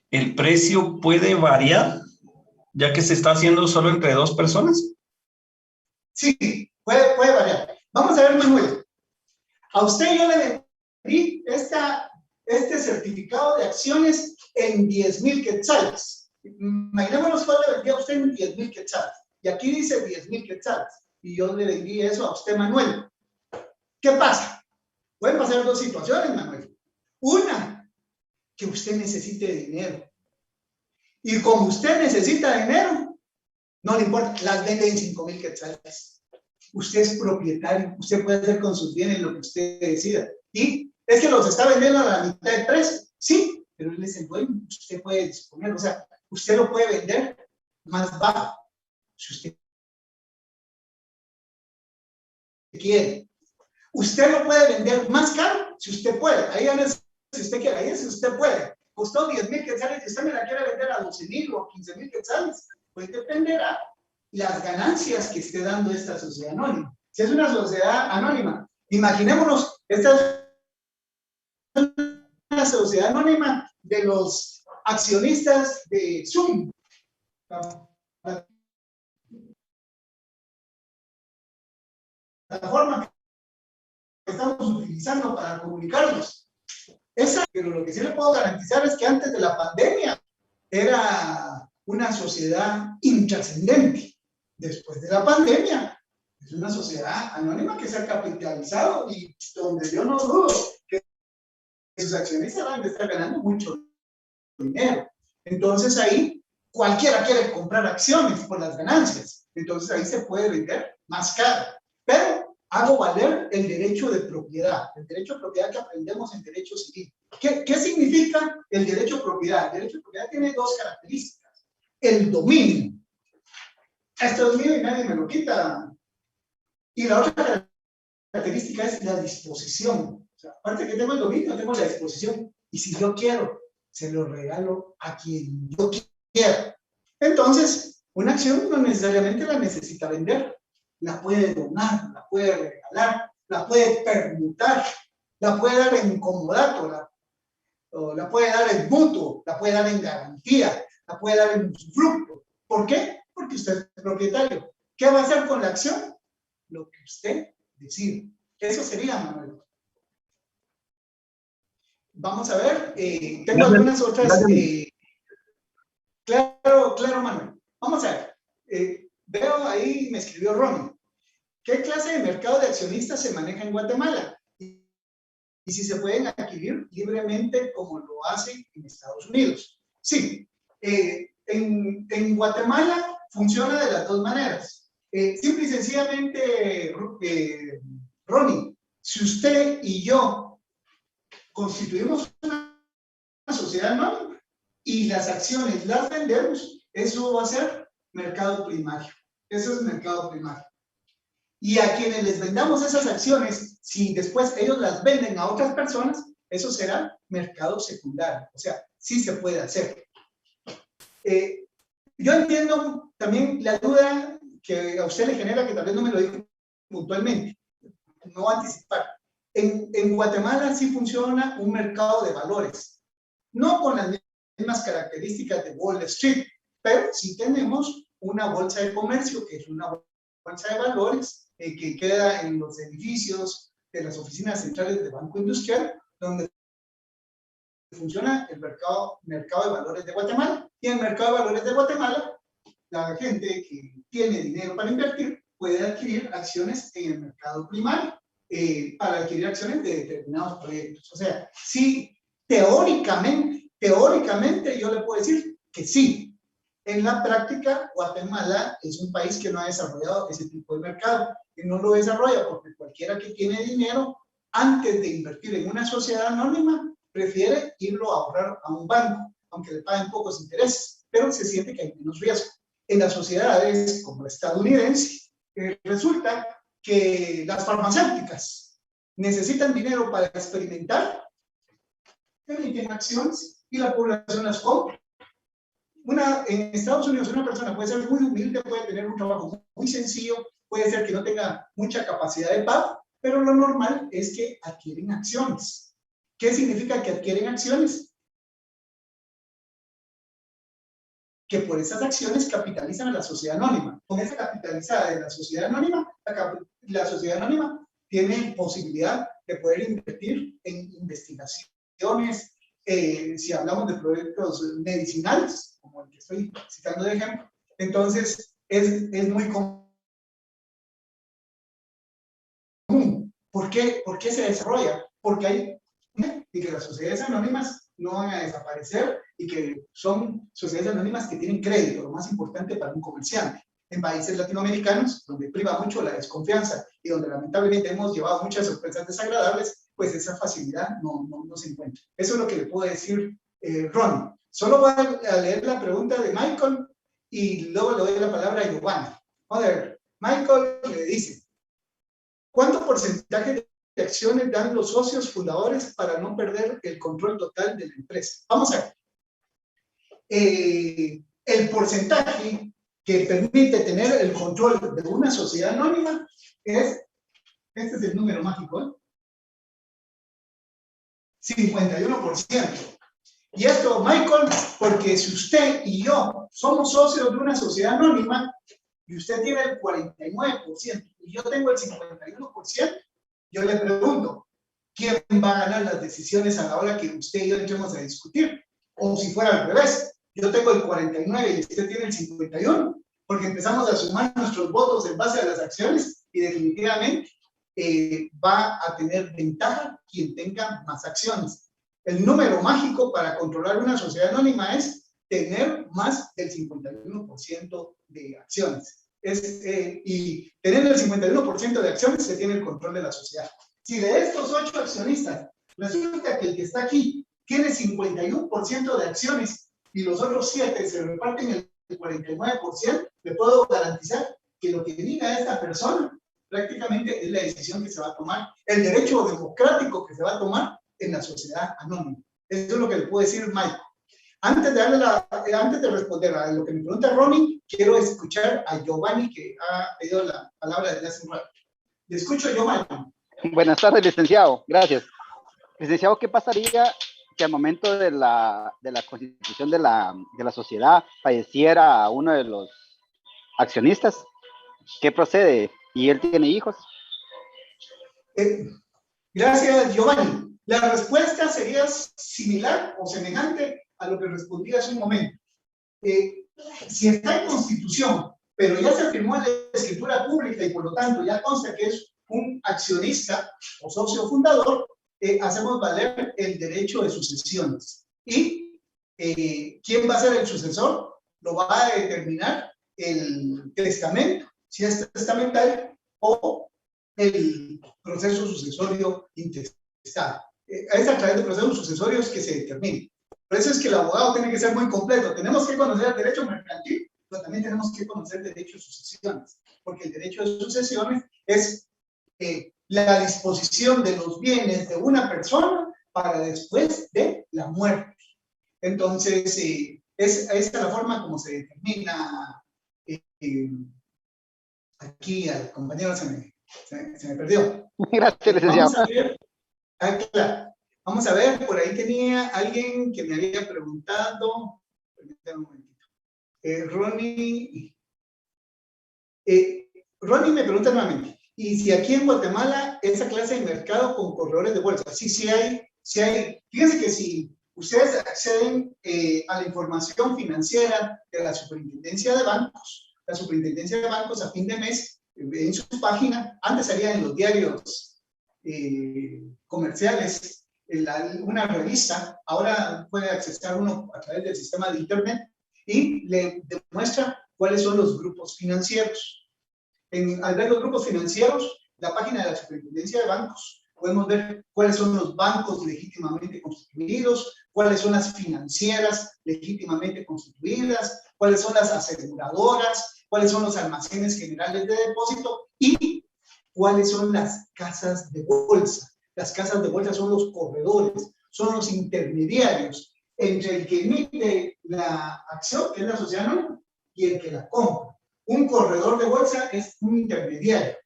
B: ¿el precio puede variar, ya que se está haciendo solo entre dos personas?
A: Sí, puede variar. Vamos a ver, Manuel. A usted yo le vendí este certificado de acciones en 10,000 quetzales. Imaginémonos cuál le vendí a usted en 10,000 quetzales. Y aquí dice 10,000 quetzales. Y yo le vendí eso a usted, Manuel. ¿Qué pasa? Pueden pasar dos situaciones, Manuel. Una, que usted necesite dinero. Y como usted necesita dinero, no le importa, las vende en 5,000 quetzales. Usted es propietario, usted puede hacer con sus bienes lo que usted decida. Y es que los está vendiendo a la mitad de precio. Sí, pero él es el dueño, usted puede disponer. O sea, usted lo puede vender más bajo, si usted quiere. Usted lo puede vender más caro, si usted puede. Ahí es, si usted quiere, ahí es si usted puede. Costó 10,000 quetzales y usted me la quiere vender a 12,000 o 15,000 quetzales. Pues dependerá las ganancias que esté dando esta sociedad anónima. Si es una sociedad anónima, imaginémonos, esta es una sociedad anónima de los accionistas de Zoom. La plataforma que estamos utilizando para comunicarnos. Pero lo que sí le puedo garantizar es que antes de la pandemia era una sociedad intrascendente. Después de la pandemia es una sociedad anónima que se ha capitalizado y donde yo no dudo que sus accionistas van a estar ganando mucho dinero. Entonces ahí cualquiera quiere comprar acciones por las ganancias. Entonces ahí se puede vender más caro. Pero hago valer el derecho de propiedad, el derecho de propiedad que aprendemos en derecho civil. ¿Qué significa el derecho de propiedad? El derecho de propiedad tiene dos características. El dominio. Esto es mío y nadie me lo quita. Y la otra característica es la disposición. O sea, aparte que tengo el dominio, tengo la disposición. Y si yo quiero, se lo regalo a quien yo quiera. Entonces, una acción no necesariamente la necesita vender. La puede donar, la puede regalar, la puede permutar, la puede dar en comodato, la puede dar en mutuo, la puede dar en garantía, la puede dar en usufructo. ¿Por qué? Porque usted es propietario. ¿Qué va a hacer con la acción? Lo que usted decide. Eso sería, Manuel. Vamos a ver, tengo algunas otras. Claro, Manuel. Vamos a ver. Veo ahí, me escribió Ronnie. ¿Qué clase de mercado de accionistas se maneja en Guatemala? Y si se pueden adquirir libremente como lo hacen en Estados Unidos. Sí, en Guatemala funciona de las dos maneras. Simple y sencillamente, Ronnie, si usted y yo constituimos una sociedad anónima y las acciones las vendemos, eso va a ser mercado primario. Eso es mercado primario. Y a quienes les vendamos esas acciones, si después ellos las venden a otras personas, eso será mercado secundario. O sea, sí se puede hacer. Yo entiendo también la duda que a usted le genera, que tal vez no me lo dijo puntualmente, no anticipar. En Guatemala sí funciona un mercado de valores, no con las mismas características de Wall Street, pero sí tenemos una bolsa de comercio, que es una bolsa de valores, que queda en los edificios de las oficinas centrales de Banco Industrial, donde funciona el mercado de valores de Guatemala. Y en el mercado de valores de Guatemala, la gente que tiene dinero para invertir puede adquirir acciones en el mercado primario para adquirir acciones de determinados proyectos. O sea, sí, teóricamente yo le puedo decir que sí. En la práctica, Guatemala es un país que no ha desarrollado ese tipo de mercado. Y no lo desarrolla porque cualquiera que tiene dinero, antes de invertir en una sociedad anónima, prefiere irlo a ahorrar a un banco, aunque le paguen pocos intereses, pero se siente que hay menos riesgo. En las sociedades como la estadounidense, resulta que las farmacéuticas necesitan dinero para experimentar, emiten acciones y la población las compra. En Estados Unidos una persona puede ser muy humilde, puede tener un trabajo muy sencillo, puede ser que no tenga mucha capacidad de pago, pero lo normal es que adquieren acciones. ¿Qué significa que adquieren acciones? Que por esas acciones capitalizan a la sociedad anónima. Con esa capitalizada de la sociedad anónima, la sociedad anónima tiene posibilidad de poder invertir en investigaciones, si hablamos de proyectos medicinales, como el que estoy citando de ejemplo. Entonces, es muy común. ¿Por qué se desarrolla? Porque hay y que las sociedades anónimas no van a desaparecer y que son sociedades anónimas que tienen crédito, lo más importante para un comerciante. En países latinoamericanos, donde priva mucho la desconfianza y donde lamentablemente hemos llevado muchas sorpresas desagradables, pues esa facilidad no se encuentra. Eso es lo que le puedo decir, Ron. Solo voy a leer la pregunta de Michael y luego le doy la palabra a Giovanni. Joder, Michael le dice, ¿cuánto porcentaje de acciones dan los socios fundadores para no perder el control total de la empresa? Vamos a ver. El porcentaje que permite tener el control de una sociedad anónima es, este es el número mágico, 51%. Y esto, Michael, porque si usted y yo somos socios de una sociedad anónima y usted tiene el 49% y yo tengo el 51%, yo le pregunto, ¿quién va a ganar las decisiones a la hora que usted y yo entremos a discutir? O si fuera al revés, yo tengo el 49 y usted tiene el 51, porque empezamos a sumar nuestros votos en base a las acciones y definitivamente va a tener ventaja quien tenga más acciones. El número mágico para controlar una sociedad anónima es tener más del 51% de acciones. Y teniendo el 51% de acciones se tiene el control de la sociedad. Si de estos 8 accionistas resulta que el que está aquí tiene 51% de acciones y los otros 7 se reparten el 49%, le puedo garantizar que lo que diga esta persona prácticamente es la decisión que se va a tomar, el derecho democrático que se va a tomar en la sociedad anónima. Eso es lo que le puedo decir, Mike. Antes de responder a lo que me pregunta Ronnie, quiero escuchar a Giovanni, que ha pedido la palabra desde hace un rato. Le escucho, Giovanni.
C: Buenas tardes, licenciado. Gracias. Licenciado, ¿qué pasaría que al momento de la constitución de la sociedad falleciera uno de los accionistas? ¿Qué procede? ¿Y él tiene hijos?
A: Gracias, Giovanni. La respuesta sería similar o semejante a lo que respondí hace un momento. Si está en Constitución, pero ya se firmó en la escritura pública y por lo tanto ya consta que es un accionista o socio fundador, hacemos valer el derecho de sucesiones. ¿Y quién va a ser el sucesor? Lo va a determinar el testamento, si es testamentario, o el proceso sucesorio intestado. Es a través de procesos sucesorios que se determina. Por eso es que el abogado tiene que ser muy completo. Tenemos que conocer el derecho mercantil, pero también tenemos que conocer el derecho de sucesiones, porque el derecho de sucesiones es la disposición de los bienes de una persona para después de la muerte. Entonces, esa es la forma como se determina. Aquí al compañero se me perdió.
C: Gracias, licenciado.
A: Vamos a ver. Claro. Vamos a ver, por ahí tenía alguien que me había preguntado. Permítanme un momentito. Ronnie me pregunta nuevamente. Y si aquí en Guatemala, esa clase de mercado con corredores de bolsa, sí hay. Fíjense que si ustedes acceden a la información financiera de la Superintendencia de Bancos, a fin de mes, en su página, antes salía en los diarios comerciales, una revista, ahora puede acceder uno a través del sistema de internet y le demuestra cuáles son los grupos financieros. Al ver los grupos financieros, la página de la Superintendencia de Bancos, podemos ver cuáles son los bancos legítimamente constituidos, cuáles son las financieras legítimamente constituidas, cuáles son las aseguradoras, cuáles son los almacenes generales de depósito y cuáles son las casas de bolsa. Las casas de bolsa son los corredores, son los intermediarios entre el que emite la acción, que es la sociedad anónima, y el que la compra. Un corredor de bolsa es un intermediario.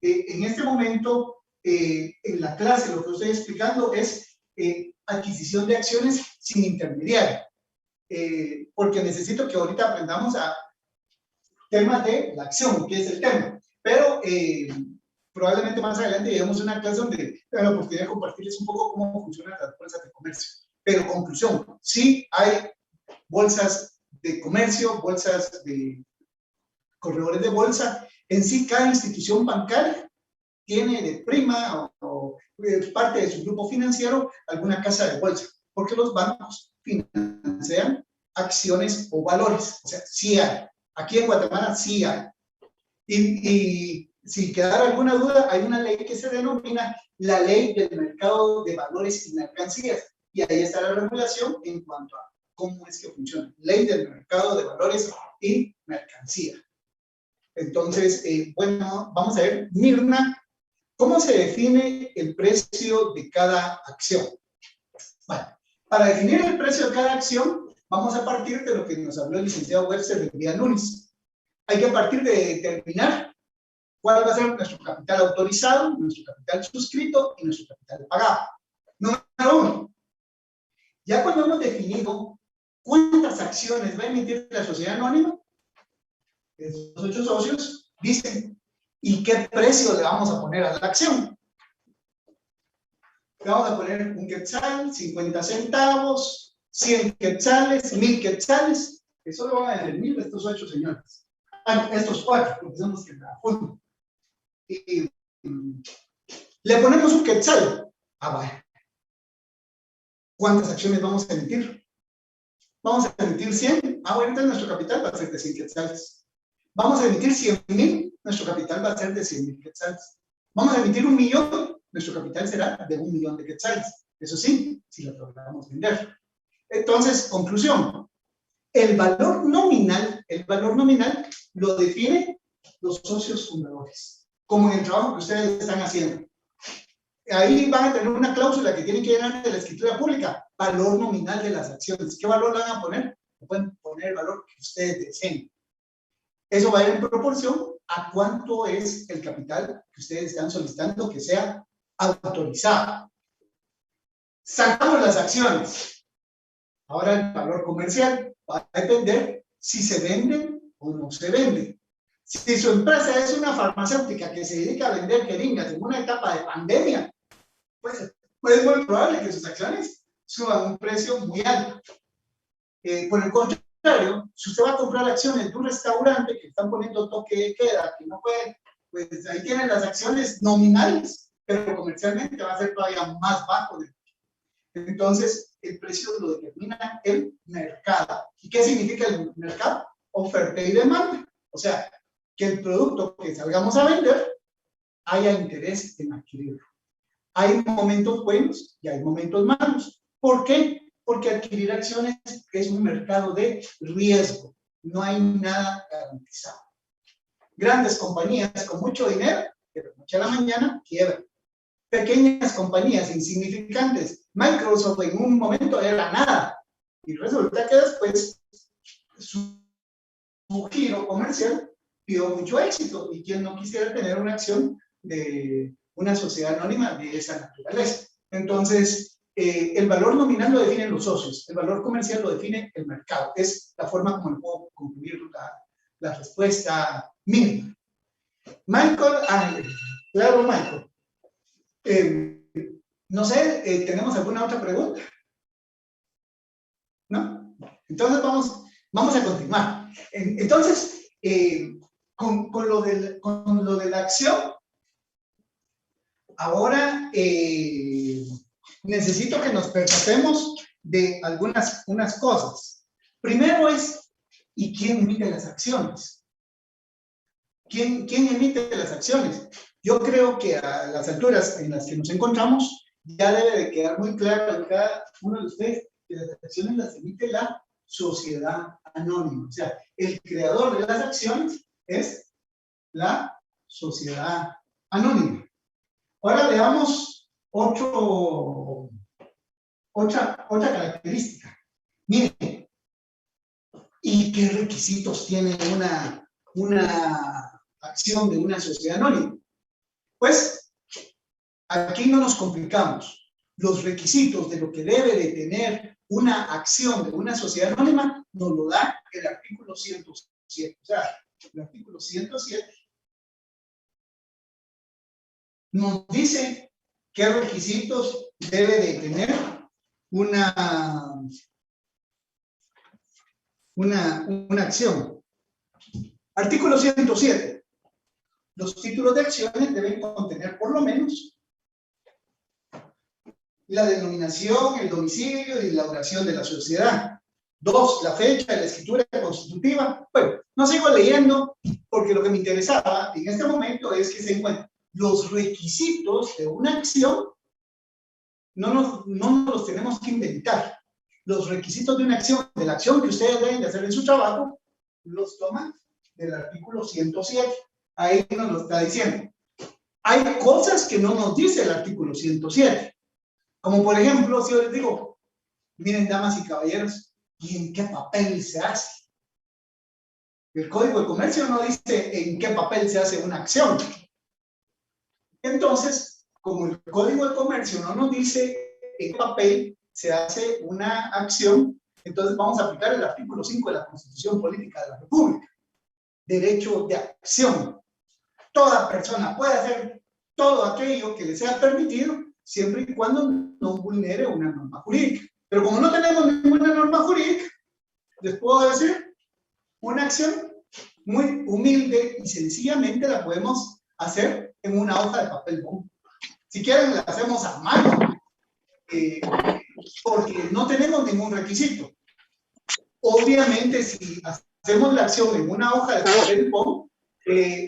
A: En este momento, en la clase, lo que estoy explicando es adquisición de acciones sin intermediario. Porque necesito que ahorita aprendamos a temas de la acción, que es el tema. Pero probablemente más adelante lleguemos a una clase donde tengo la oportunidad de compartirles un poco cómo funcionan las bolsas de comercio. Pero conclusión, sí hay bolsas de comercio, bolsas de corredores de bolsa. En sí, cada institución bancaria tiene de prima o parte de su grupo financiero alguna casa de bolsa, porque los bancos financian acciones o valores. O sea, sí hay. Aquí en Guatemala sí hay. Y si quedara alguna duda, hay una ley que se denomina la Ley del Mercado de Valores y Mercancías. Y ahí está la regulación en cuanto a cómo es que funciona. Ley del Mercado de Valores y Mercancías. Entonces, bueno, vamos a ver, Mirna, ¿cómo se define el precio de cada acción? Bueno, para definir el precio de cada acción, vamos a partir de lo que nos habló el licenciado Webster el día lunes. Hay que partir de determinar cuál va a ser nuestro capital autorizado, nuestro capital suscrito y nuestro capital pagado. Número uno, ya cuando hemos definido cuántas acciones va a emitir la sociedad anónima, esos 8 socios dicen, ¿y qué precio le vamos a poner a la acción? Le vamos a poner un quetzal, 50 centavos, 100 quetzales, 1000 quetzales. Eso lo van a decir 1000 estos 8 señores. Ah, no, estos 4, porque son los que trabajan. Y le ponemos un quetzal. Ah, vaya. ¿Cuántas acciones vamos a emitir? Vamos a emitir 100. Ah, bueno, entonces nuestro capital va a ser de 100 quetzales. Vamos a emitir 100,000, nuestro capital va a ser de 100,000 quetzales. Vamos a emitir 1,000,000, nuestro capital será de 1,000,000 de quetzales. Eso sí, si lo logramos vender. Entonces, conclusión. El valor nominal lo definen los socios fundadores, como en el trabajo que ustedes están haciendo. Ahí van a tener una cláusula que tienen que llenar de la escritura pública, valor nominal de las acciones. ¿Qué valor le van a poner? Pueden poner el valor que ustedes deseen. Eso va a ir en proporción a cuánto es el capital que ustedes están solicitando que sea autorizado. Sacamos las acciones. Ahora el valor comercial va a depender si se venden o no se venden. Si su empresa es una farmacéutica que se dedica a vender jeringas en una etapa de pandemia, pues es muy probable que sus acciones suban a un precio muy alto. Por el contrario, si usted va a comprar acciones de un restaurante que están poniendo toque de queda, que no puede, pues ahí tienen las acciones nominales, pero comercialmente va a ser todavía más bajo. Entonces, el precio lo determina el mercado. ¿Y qué significa el mercado? Oferta y demanda. O sea, que el producto que salgamos a vender haya interés en adquirirlo. Hay momentos buenos y hay momentos malos. ¿Por qué? Porque adquirir acciones es un mercado de riesgo. No hay nada garantizado. Grandes compañías con mucho dinero, que de noche a la mañana quiebran. Pequeñas compañías insignificantes. Microsoft en un momento era nada. Y resulta que después su giro comercial dio mucho éxito. Y quien no quisiera tener una acción de una sociedad anónima de esa naturaleza. Entonces, el valor nominal lo definen los socios, el valor comercial lo define el mercado. Es la forma como puedo concluir la respuesta mínima. Michael Claro, Michael. No sé, ¿tenemos alguna otra pregunta? ¿No? Entonces vamos a continuar. Entonces, con lo de la acción, ahora necesito que nos percatemos de unas cosas. Primero es, ¿y quién emite las acciones? ¿Quién emite las acciones? Yo creo que a las alturas en las que nos encontramos, ya debe de quedar muy claro en cada uno de ustedes que las acciones las emite la sociedad anónima. O sea, el creador de las acciones es la sociedad anónima. Ahora veamos otra característica. Miren, ¿y qué requisitos tiene una acción de una sociedad anónima? Pues aquí no nos complicamos. Los requisitos de lo que debe de tener una acción de una sociedad anónima nos lo da el artículo 107. O sea, el artículo 107 nos dice qué requisitos debe de tener una acción. Artículo 107. Los títulos de acciones deben contener por lo menos la denominación, el domicilio y la duración de la sociedad. 2, la fecha de la escritura constitutiva. Bueno, no sigo leyendo porque lo que me interesaba en este momento es que se encuentren los requisitos de una acción. No nos los tenemos que inventar. Los requisitos de una acción, de la acción que ustedes deben de hacer en su trabajo, los toman del artículo 107. Ahí nos lo está diciendo. Hay cosas que no nos dice el artículo 107. Como por ejemplo, si yo les digo, miren, damas y caballeros, ¿y en qué papel se hace? El Código de Comercio no dice en qué papel se hace una acción. Entonces, como el Código de Comercio no nos dice en qué papel se hace una acción, entonces vamos a aplicar el artículo 5 de la Constitución Política de la República. Derecho de acción. Toda persona puede hacer todo aquello que le sea permitido siempre y cuando no vulnere una norma jurídica. Pero como no tenemos ninguna norma jurídica, les puedo decir, una acción muy humilde y sencillamente la podemos hacer en una hoja de papel bond. Si quieren, la hacemos a mano, porque no tenemos ningún requisito. Obviamente, si hacemos la acción en una hoja de papel bond,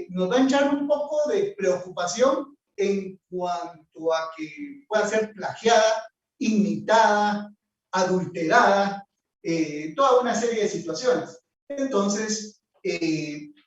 A: nos va a echar un poco de preocupación en cuanto a que pueda ser plagiada, imitada, adulterada, toda una serie de situaciones. Entonces,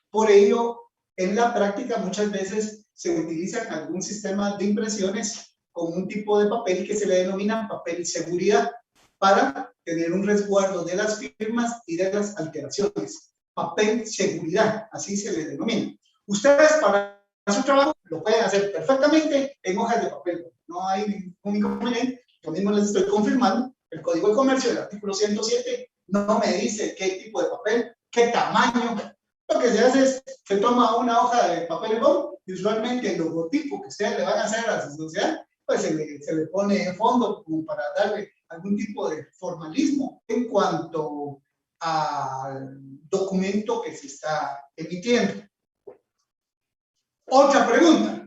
A: por ello, en la práctica muchas veces se utiliza algún sistema de impresiones con un tipo de papel que se le denomina papel seguridad para tener un resguardo de las firmas y de las alteraciones. Papel seguridad, así se le denomina. Ustedes para su trabajo lo pueden hacer perfectamente en hojas de papel. No hay ningún inconveniente. Lo mismo les estoy confirmando. El Código de Comercio, el artículo 107, no me dice qué tipo de papel, qué tamaño. Lo que se hace es, se toma una hoja de papel bond y usualmente el logotipo que ustedes le van a hacer a su sociedad, pues se le pone en fondo como para darle algún tipo de formalismo en cuanto al documento que se está emitiendo. Otra pregunta.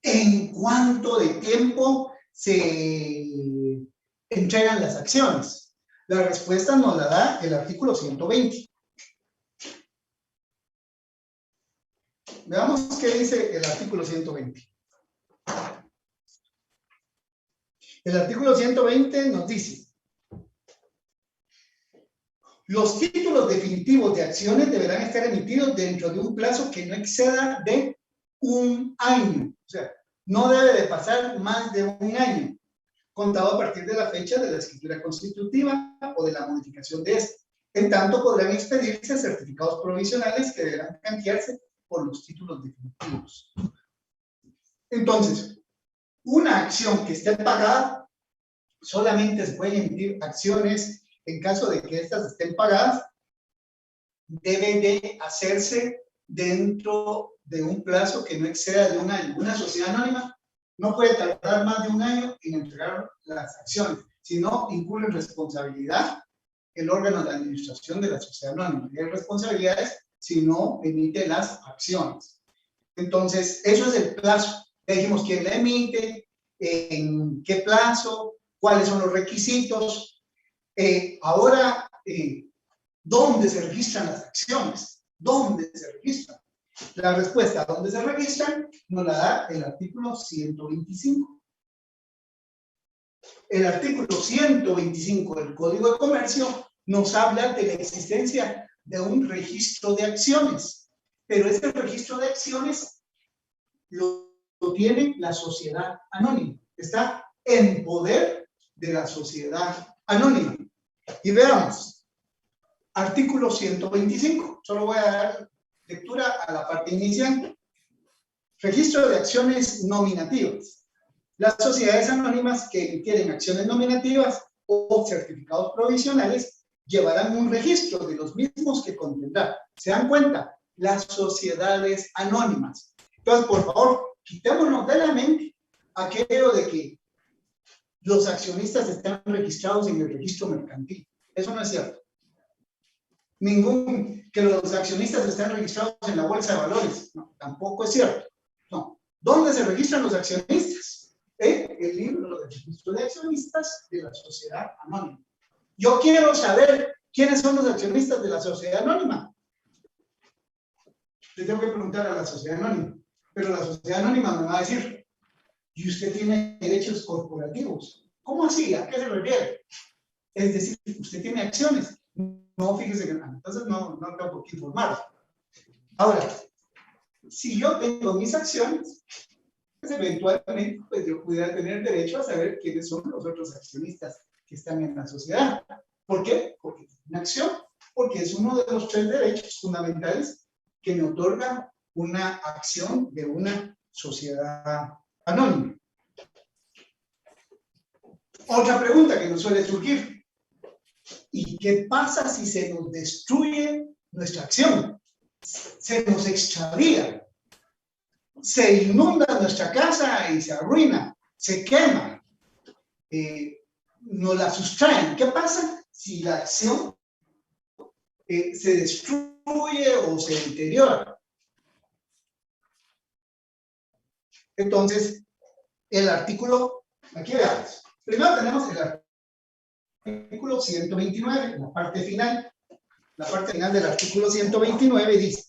A: ¿En cuánto de tiempo se entregan las acciones? La respuesta nos la da el artículo 120. Veamos qué dice el artículo 120. El artículo 120 nos dice: los títulos definitivos de acciones deberán estar emitidos dentro de un plazo que no exceda de 1 año. O sea, no debe de pasar más de 1 año, contado a partir de la fecha de la escritura constitutiva o de la modificación de esta. En tanto, podrán expedirse certificados provisionales que deberán canjearse por los títulos definitivos. Entonces, una acción que esté pagada, solamente se pueden emitir acciones en caso de que estas estén pagadas, debe de hacerse dentro de un plazo que no exceda de un año. Una sociedad anónima no puede tardar más de un año en entregar las acciones, si no incurre en responsabilidad el órgano de administración de la sociedad anónima. Y hay responsabilidades si no emite las acciones. Entonces, eso es el plazo. Ya dijimos quién la emite, en qué plazo, cuáles son los requisitos. Ahora, ¿dónde se registran las acciones? ¿Dónde se registran? La respuesta a dónde se registran nos la da el artículo 125. El artículo 125 del Código de Comercio nos habla de la existencia de un registro de acciones, pero este registro de acciones lo tiene la sociedad anónima, está en poder de la sociedad anónima. Y veamos, artículo 125, solo voy a dar lectura a la parte inicial. Registro de acciones nominativas. Las sociedades anónimas que emitirán acciones nominativas o certificados provisionales llevarán un registro de los mismos que contendrá. ¿Se dan cuenta? Las sociedades anónimas. Entonces, por favor, quitémonos de la mente aquello de que los accionistas están registrados en el registro mercantil. Eso no es cierto. Que los accionistas están registrados en la bolsa de valores. No, tampoco es cierto. No. ¿Dónde se registran los accionistas? En el libro de registro de accionistas de la sociedad anónima. Yo quiero saber quiénes son los accionistas de la sociedad anónima. Le tengo que preguntar a la sociedad anónima. Pero la sociedad anónima me va a decir, ¿y usted tiene derechos corporativos? ¿Cómo así? ¿A qué se refiere? Es decir, usted tiene acciones. No, fíjese que entonces no tengo por qué informar. Ahora, si yo tengo mis acciones, pues eventualmente pues yo pudiera tener derecho a saber quiénes son los otros accionistas que están en la sociedad. ¿Por qué? Porque es una acción, porque es uno de los 3 derechos fundamentales que me otorgan una acción de una sociedad anónima. Otra pregunta que nos suele surgir. ¿Y qué pasa si se nos destruye nuestra acción? Se nos extravía. Se inunda nuestra casa y se arruina, se quema. Nos la sustraen. ¿Qué pasa si la acción se destruye o se deteriora? Entonces, el artículo, aquí veamos. Primero tenemos el artículo 129, la parte final. La parte final del artículo 129 dice: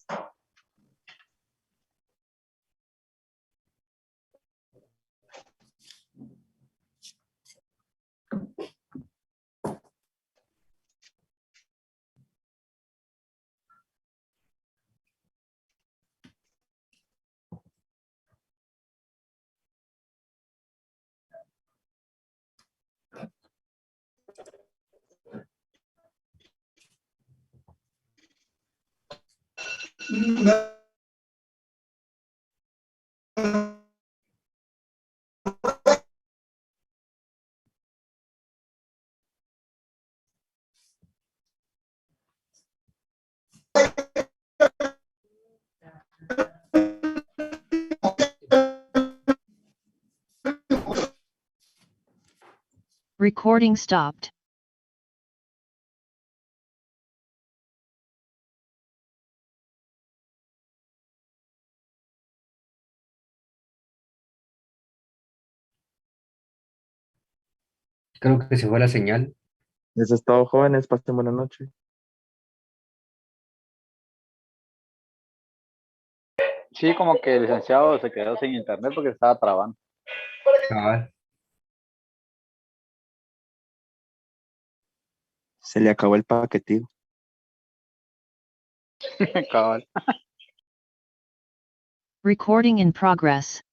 D: Recording stopped.
E: Creo que se fue la señal.
F: Eso es todo, jóvenes. Pasen buena noche.
C: Sí, como que el licenciado se quedó sin internet porque estaba trabando.
E: Cabal.
F: Se le acabó el paquetivo.
C: Cabal.
D: Recording in progress.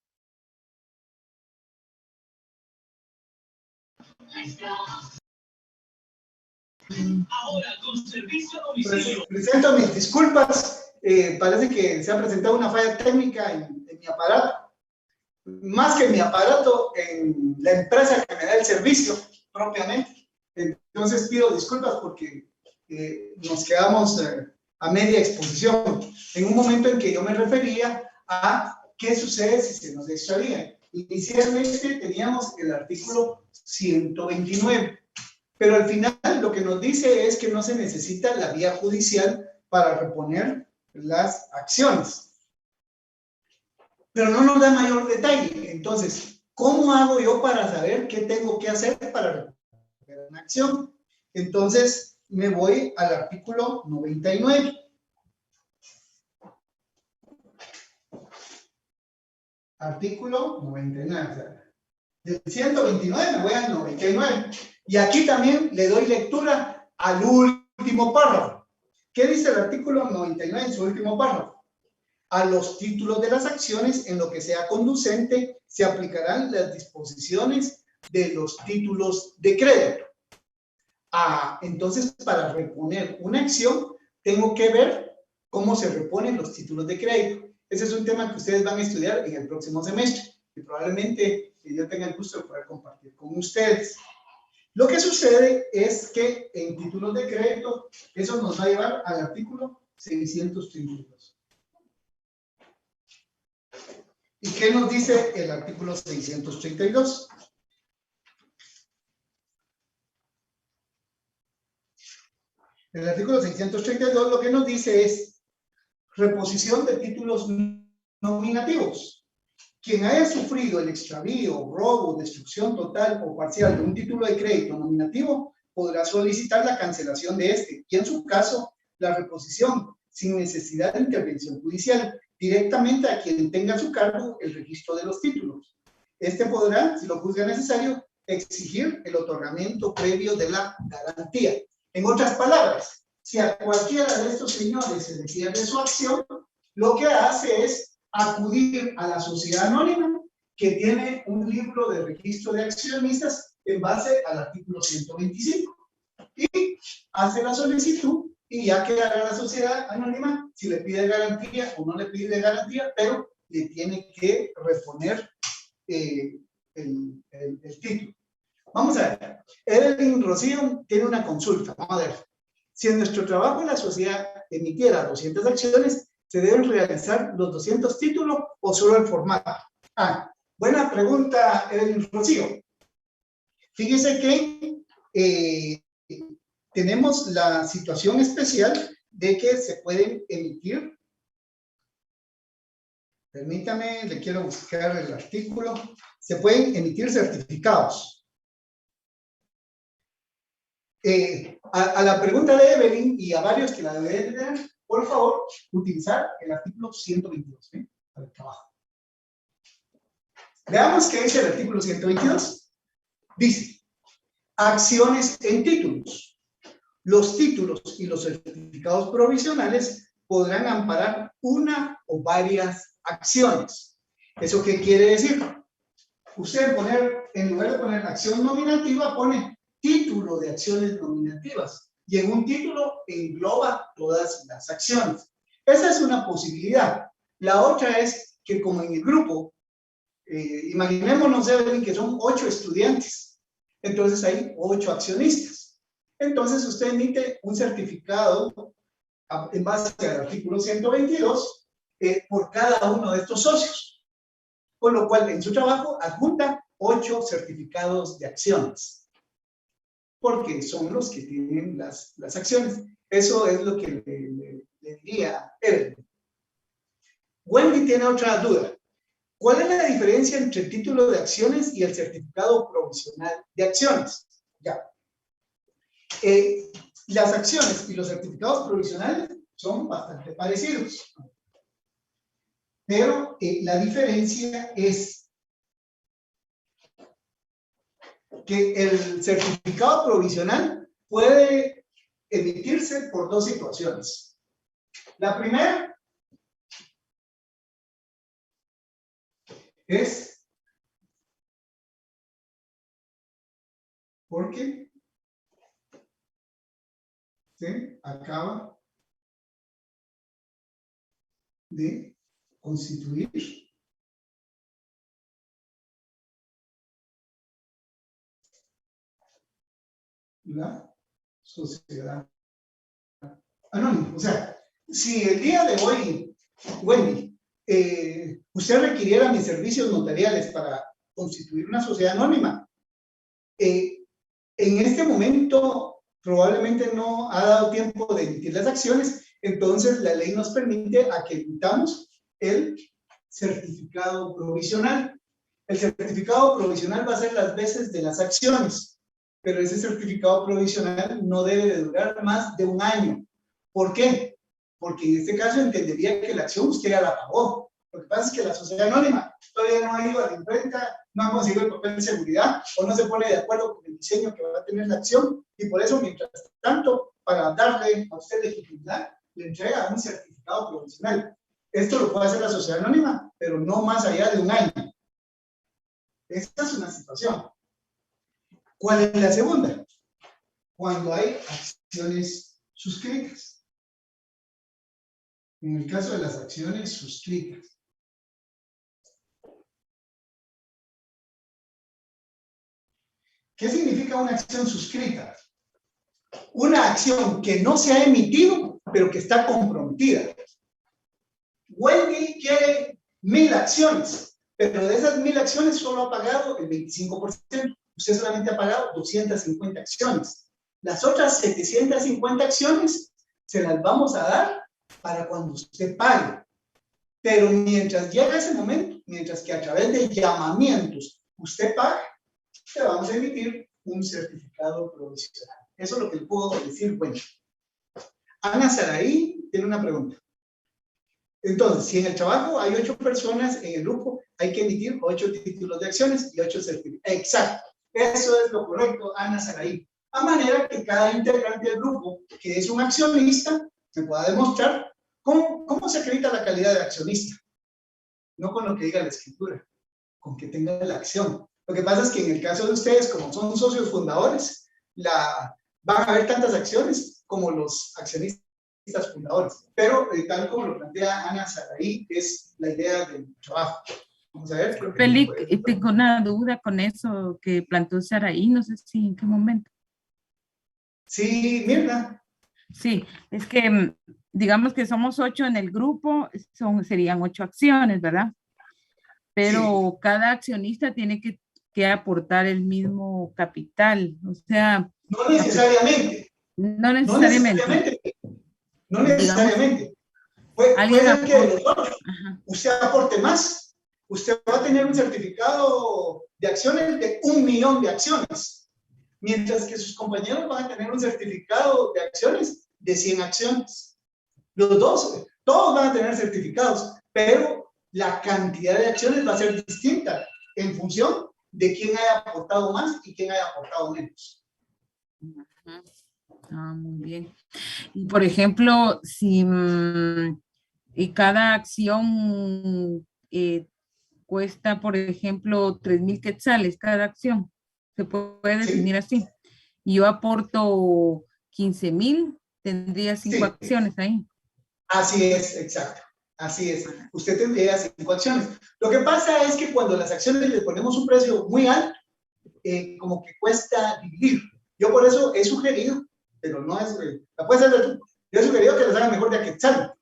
A: Presento mis disculpas. Parece que se ha presentado una falla técnica en mi aparato. Más que en mi aparato, en la empresa que me da el servicio propiamente. Entonces pido disculpas porque nos quedamos a media exposición. En un momento en que yo me refería a qué sucede si se nos extravía. Inicialmente teníamos el artículo 129, pero al final lo que nos dice es que no se necesita la vía judicial para reponer las acciones. Pero no nos da mayor detalle. Entonces, ¿cómo hago yo para saber qué tengo que hacer para reponer una acción? Entonces, me voy al artículo 99. Artículo 99. O sea, del 129 me voy al 99. Y aquí también le doy lectura al último párrafo. ¿Qué dice el artículo 99 en su último párrafo? A los títulos de las acciones en lo que sea conducente se aplicarán las disposiciones de los títulos de crédito. Entonces, para reponer una acción, tengo que ver cómo se reponen los títulos de crédito. Ese es un tema que ustedes van a estudiar en el próximo semestre y probablemente yo tenga el gusto de poder compartir con ustedes. Lo que sucede es que en títulos de crédito, eso nos va a llevar al artículo 632. ¿Y qué nos dice el artículo 632? El artículo 632 lo que nos dice es reposición de títulos nominativos. Quien haya sufrido el extravío, robo, destrucción total o parcial de un título de crédito nominativo podrá solicitar la cancelación de este y en su caso la reposición sin necesidad de intervención judicial directamente a quien tenga a su cargo el registro de los títulos. Este podrá, si lo juzga necesario, exigir el otorgamiento previo de la garantía. En otras palabras, si a cualquiera de estos señores se le pierde su acción, lo que hace es acudir a la sociedad anónima que tiene un libro de registro de accionistas en base al artículo 125 y hace la solicitud y ya quedará la sociedad anónima si le pide garantía o no le pide garantía, pero le tiene que reponer el título. Vamos a ver. Evelyn Rocío tiene una consulta. Vamos a ver. Si en nuestro trabajo la sociedad emitiera 200 acciones, ¿se deben realizar los 200 títulos o solo el formato? Buena pregunta, Evelyn Rocío. Fíjese que tenemos la situación especial de que se pueden emitir, permítame, le quiero buscar el artículo, se pueden emitir certificados. A la pregunta de Evelyn y a varios que la deben tener, por favor, utilizar el artículo 122, para el trabajo. Veamos qué dice el artículo 122. Dice, acciones en títulos. Los títulos y los certificados provisionales podrán amparar una o varias acciones. ¿Eso qué quiere decir? Usted en lugar de poner acción nominativa, pone título de acciones nominativas y en un título engloba todas las acciones. Esa es una posibilidad. La otra es que como en el grupo, imaginémonos, Evelyn, que son 8 estudiantes, entonces hay 8 accionistas. Entonces usted emite un certificado en base al artículo 122 por cada uno de estos socios, con lo cual en su trabajo adjunta 8 certificados de acciones, porque son los que tienen las acciones. Eso es lo que le diría Evelyn. Wendy tiene otra duda. ¿Cuál es la diferencia entre el título de acciones y el certificado provisional de acciones? Ya. Las acciones y los certificados provisionales son bastante parecidos, pero la diferencia es que el certificado provisional puede emitirse por 2 situaciones. La primera es porque se acaba de constituir la sociedad anónima. O sea, si el día de hoy, Wendy, usted requiriera mis servicios notariales para constituir una sociedad anónima, en este momento probablemente no ha dado tiempo de emitir las acciones, entonces la ley nos permite a que emitamos el certificado provisional. El certificado provisional va a ser las veces de las acciones, pero ese certificado provisional no debe de durar más de un año. ¿Por qué? Porque en este caso entendería que la acción usted ya la pagó. Lo que pasa es que la sociedad anónima todavía no ha ido a la imprenta, no ha conseguido el papel de seguridad o no se pone de acuerdo con el diseño que va a tener la acción, y por eso, mientras tanto, para darle a usted legitimidad, le entrega un certificado provisional. Esto lo puede hacer la sociedad anónima, pero no más allá de un año. Esta es una situación. ¿Cuál es la segunda? Cuando hay acciones suscritas. En el caso de las acciones suscritas, ¿qué significa una acción suscrita? Una acción que no se ha emitido, pero que está comprometida. Wendy quiere 1000 acciones, pero de esas 1000 acciones solo ha pagado el 25%. Usted solamente ha pagado 250 acciones. Las otras 750 acciones se las vamos a dar para cuando usted pague. Pero mientras llega ese momento, mientras que a través de llamamientos usted pague, le vamos a emitir un certificado provisional. Eso es lo que le puedo decir. Bueno, Ana Saraí tiene una pregunta. Entonces, si en el trabajo hay 8 personas en el grupo, hay que emitir 8 títulos de acciones y 8 certificados. Exacto. Eso es lo correcto, Ana Saraí. A manera que cada integrante del grupo, que es un accionista, se pueda demostrar cómo se acredita la calidad de accionista. No con lo que diga la escritura, con que tenga la acción. Lo que pasa es que en el caso de ustedes, como son socios fundadores, van a haber tantas acciones como los accionistas fundadores. Pero tal como lo plantea Ana Saraí, es la idea del trabajo. Vamos a ver.
G: Félix, tengo una duda con eso que planteó Saraí, no sé si en qué momento.
A: Sí, Mirna.
G: Sí, es que digamos que somos 8 en el grupo, serían 8 acciones, ¿verdad? Pero sí, cada accionista tiene que aportar el mismo capital, o sea...
A: No necesariamente.
G: No necesariamente.
A: No necesariamente. Puede ser que de los dos usted aporte más. Usted va a tener un certificado de acciones de 1 millón de acciones, mientras que sus compañeros van a tener un certificado de acciones de 100 acciones. Los dos, todos van a tener certificados, pero la cantidad de acciones va a ser distinta en función de quién haya aportado más y quién haya aportado menos.
G: Muy bien. Y por ejemplo, si cada acción cuesta, por ejemplo, 3,000 quetzales cada acción, se puede definir así. Y yo aporto 15,000, tendría 5 acciones ahí.
A: Así es, exacto. Así es. Usted tendría 5 acciones. Lo que pasa es que cuando las acciones le ponemos un precio muy alto, como que cuesta dividir. Yo por eso he sugerido, pero no es, la puede hacer tú. Yo he sugerido que las hagan mejor de a quetzal.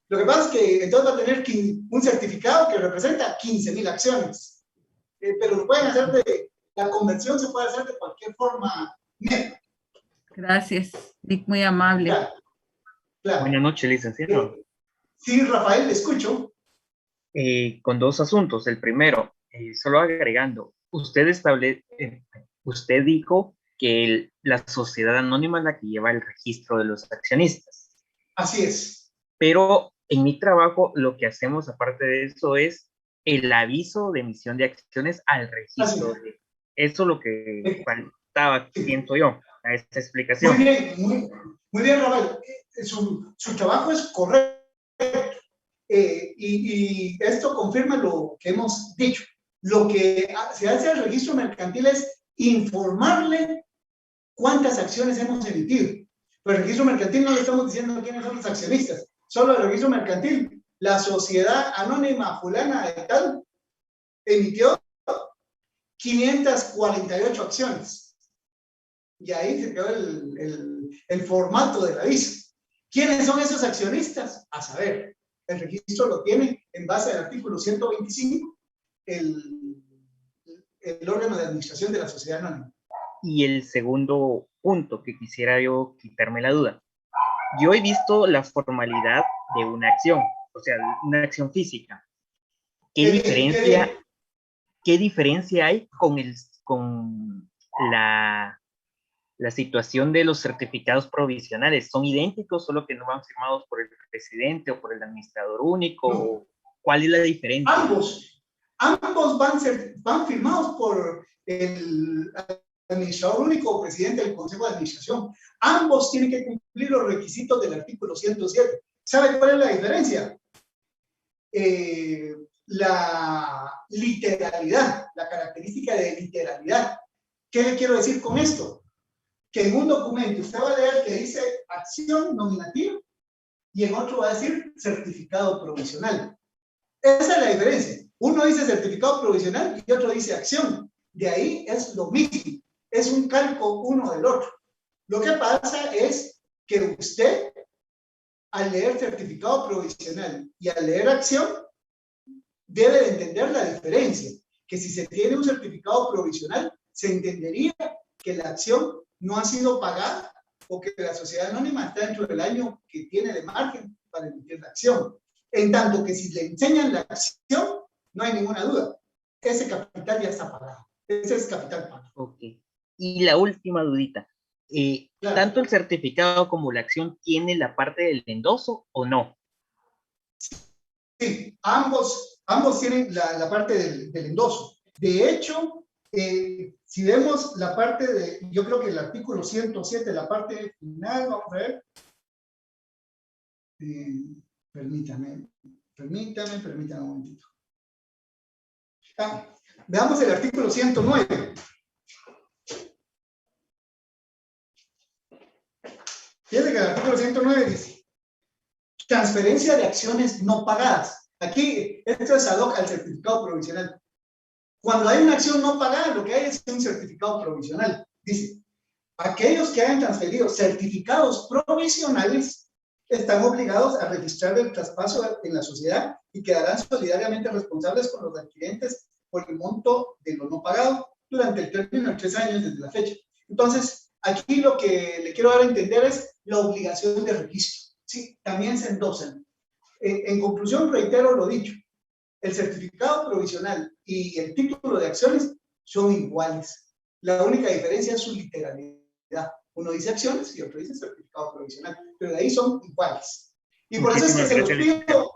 A: Lo que pasa es que entonces va a tener un certificado que representa 15,000 acciones. Pero lo pueden hacer la conversión se puede hacer de cualquier forma.
G: Gracias, muy amable.
A: Claro, claro.
H: Buenas noches, licenciado.
A: Sí, Rafael, le escucho.
H: Con 2 asuntos. El primero, solo agregando, usted dijo que la sociedad anónima es la que lleva el registro de los accionistas.
A: Así es.
H: Pero en mi trabajo lo que hacemos aparte de eso es el aviso de emisión de acciones al registro. Eso es lo que faltaba, siento yo, a esta explicación.
A: Muy bien, Rafael. Su trabajo es correcto. Y esto confirma lo que hemos dicho. Lo que se hace al registro mercantil es informarle cuántas acciones hemos emitido. Pero el registro mercantil no le estamos diciendo quiénes son los accionistas. Solo el registro mercantil. La sociedad anónima fulana de tal emitió 548 acciones. Y ahí se quedó el formato del aviso. ¿Quiénes son esos accionistas? A saber. El registro lo tiene en base al artículo 125, el órgano de administración de la sociedad anónima.
H: Y el segundo punto que quisiera yo quitarme la duda. Yo he visto la formalidad de una acción, o sea, una acción física. ¿Qué diferencia hay con la situación de los certificados provisionales? ¿Son idénticos, solo que no van firmados por el presidente o por el administrador único?
A: No.
H: ¿Cuál es la diferencia?
A: Ambos van firmados por el administrador único o presidente del Consejo de Administración. Ambos tienen que cumplir los requisitos del artículo 107. ¿Sabe cuál es la diferencia? La literalidad, la característica de literalidad. ¿Qué le quiero decir con esto? Que en un documento usted va a leer que dice acción nominativa y en otro va a decir certificado provisional. Esa es la diferencia. Uno dice certificado provisional y otro dice acción. De ahí es lo mismo. Es un calco uno del otro. Lo que pasa es que usted, al leer certificado provisional y al leer acción, debe de entender la diferencia. Que si se tiene un certificado provisional, se entendería que la acción no ha sido pagada o que la sociedad anónima está dentro del año que tiene de margen para emitir la acción. En tanto que si le enseñan la acción, no hay ninguna duda. Ese capital ya está pagado. Ese es capital pagado.
H: Ok. Y la última dudita.
A: Claro.
H: ¿Tanto el certificado como la acción tiene la parte del endoso o no?
A: Sí, ambos tienen la parte del endoso. De hecho, si vemos la parte de, yo creo que el artículo 107, la parte final, vamos a ver. Permítame un momentito. Veamos el artículo 109. Fíjense que el artículo 109 dice transferencia de acciones no pagadas. Aquí, esto es ad hoc al certificado provisional. Cuando hay una acción no pagada, lo que hay es un certificado provisional. Dice, aquellos que hayan transferido certificados provisionales están obligados a registrar el traspaso en la sociedad y quedarán solidariamente responsables con los adquirentes por el monto de lo no pagado durante el término de 3 años desde la fecha. Entonces, aquí lo que le quiero dar a entender es la obligación de registro. Sí, también se endosan. En conclusión, reitero lo dicho. El certificado provisional y el título de acciones son iguales. La única diferencia es su literalidad. Uno dice acciones y otro dice certificado provisional, pero de ahí son iguales. Y por eso es que se los pido,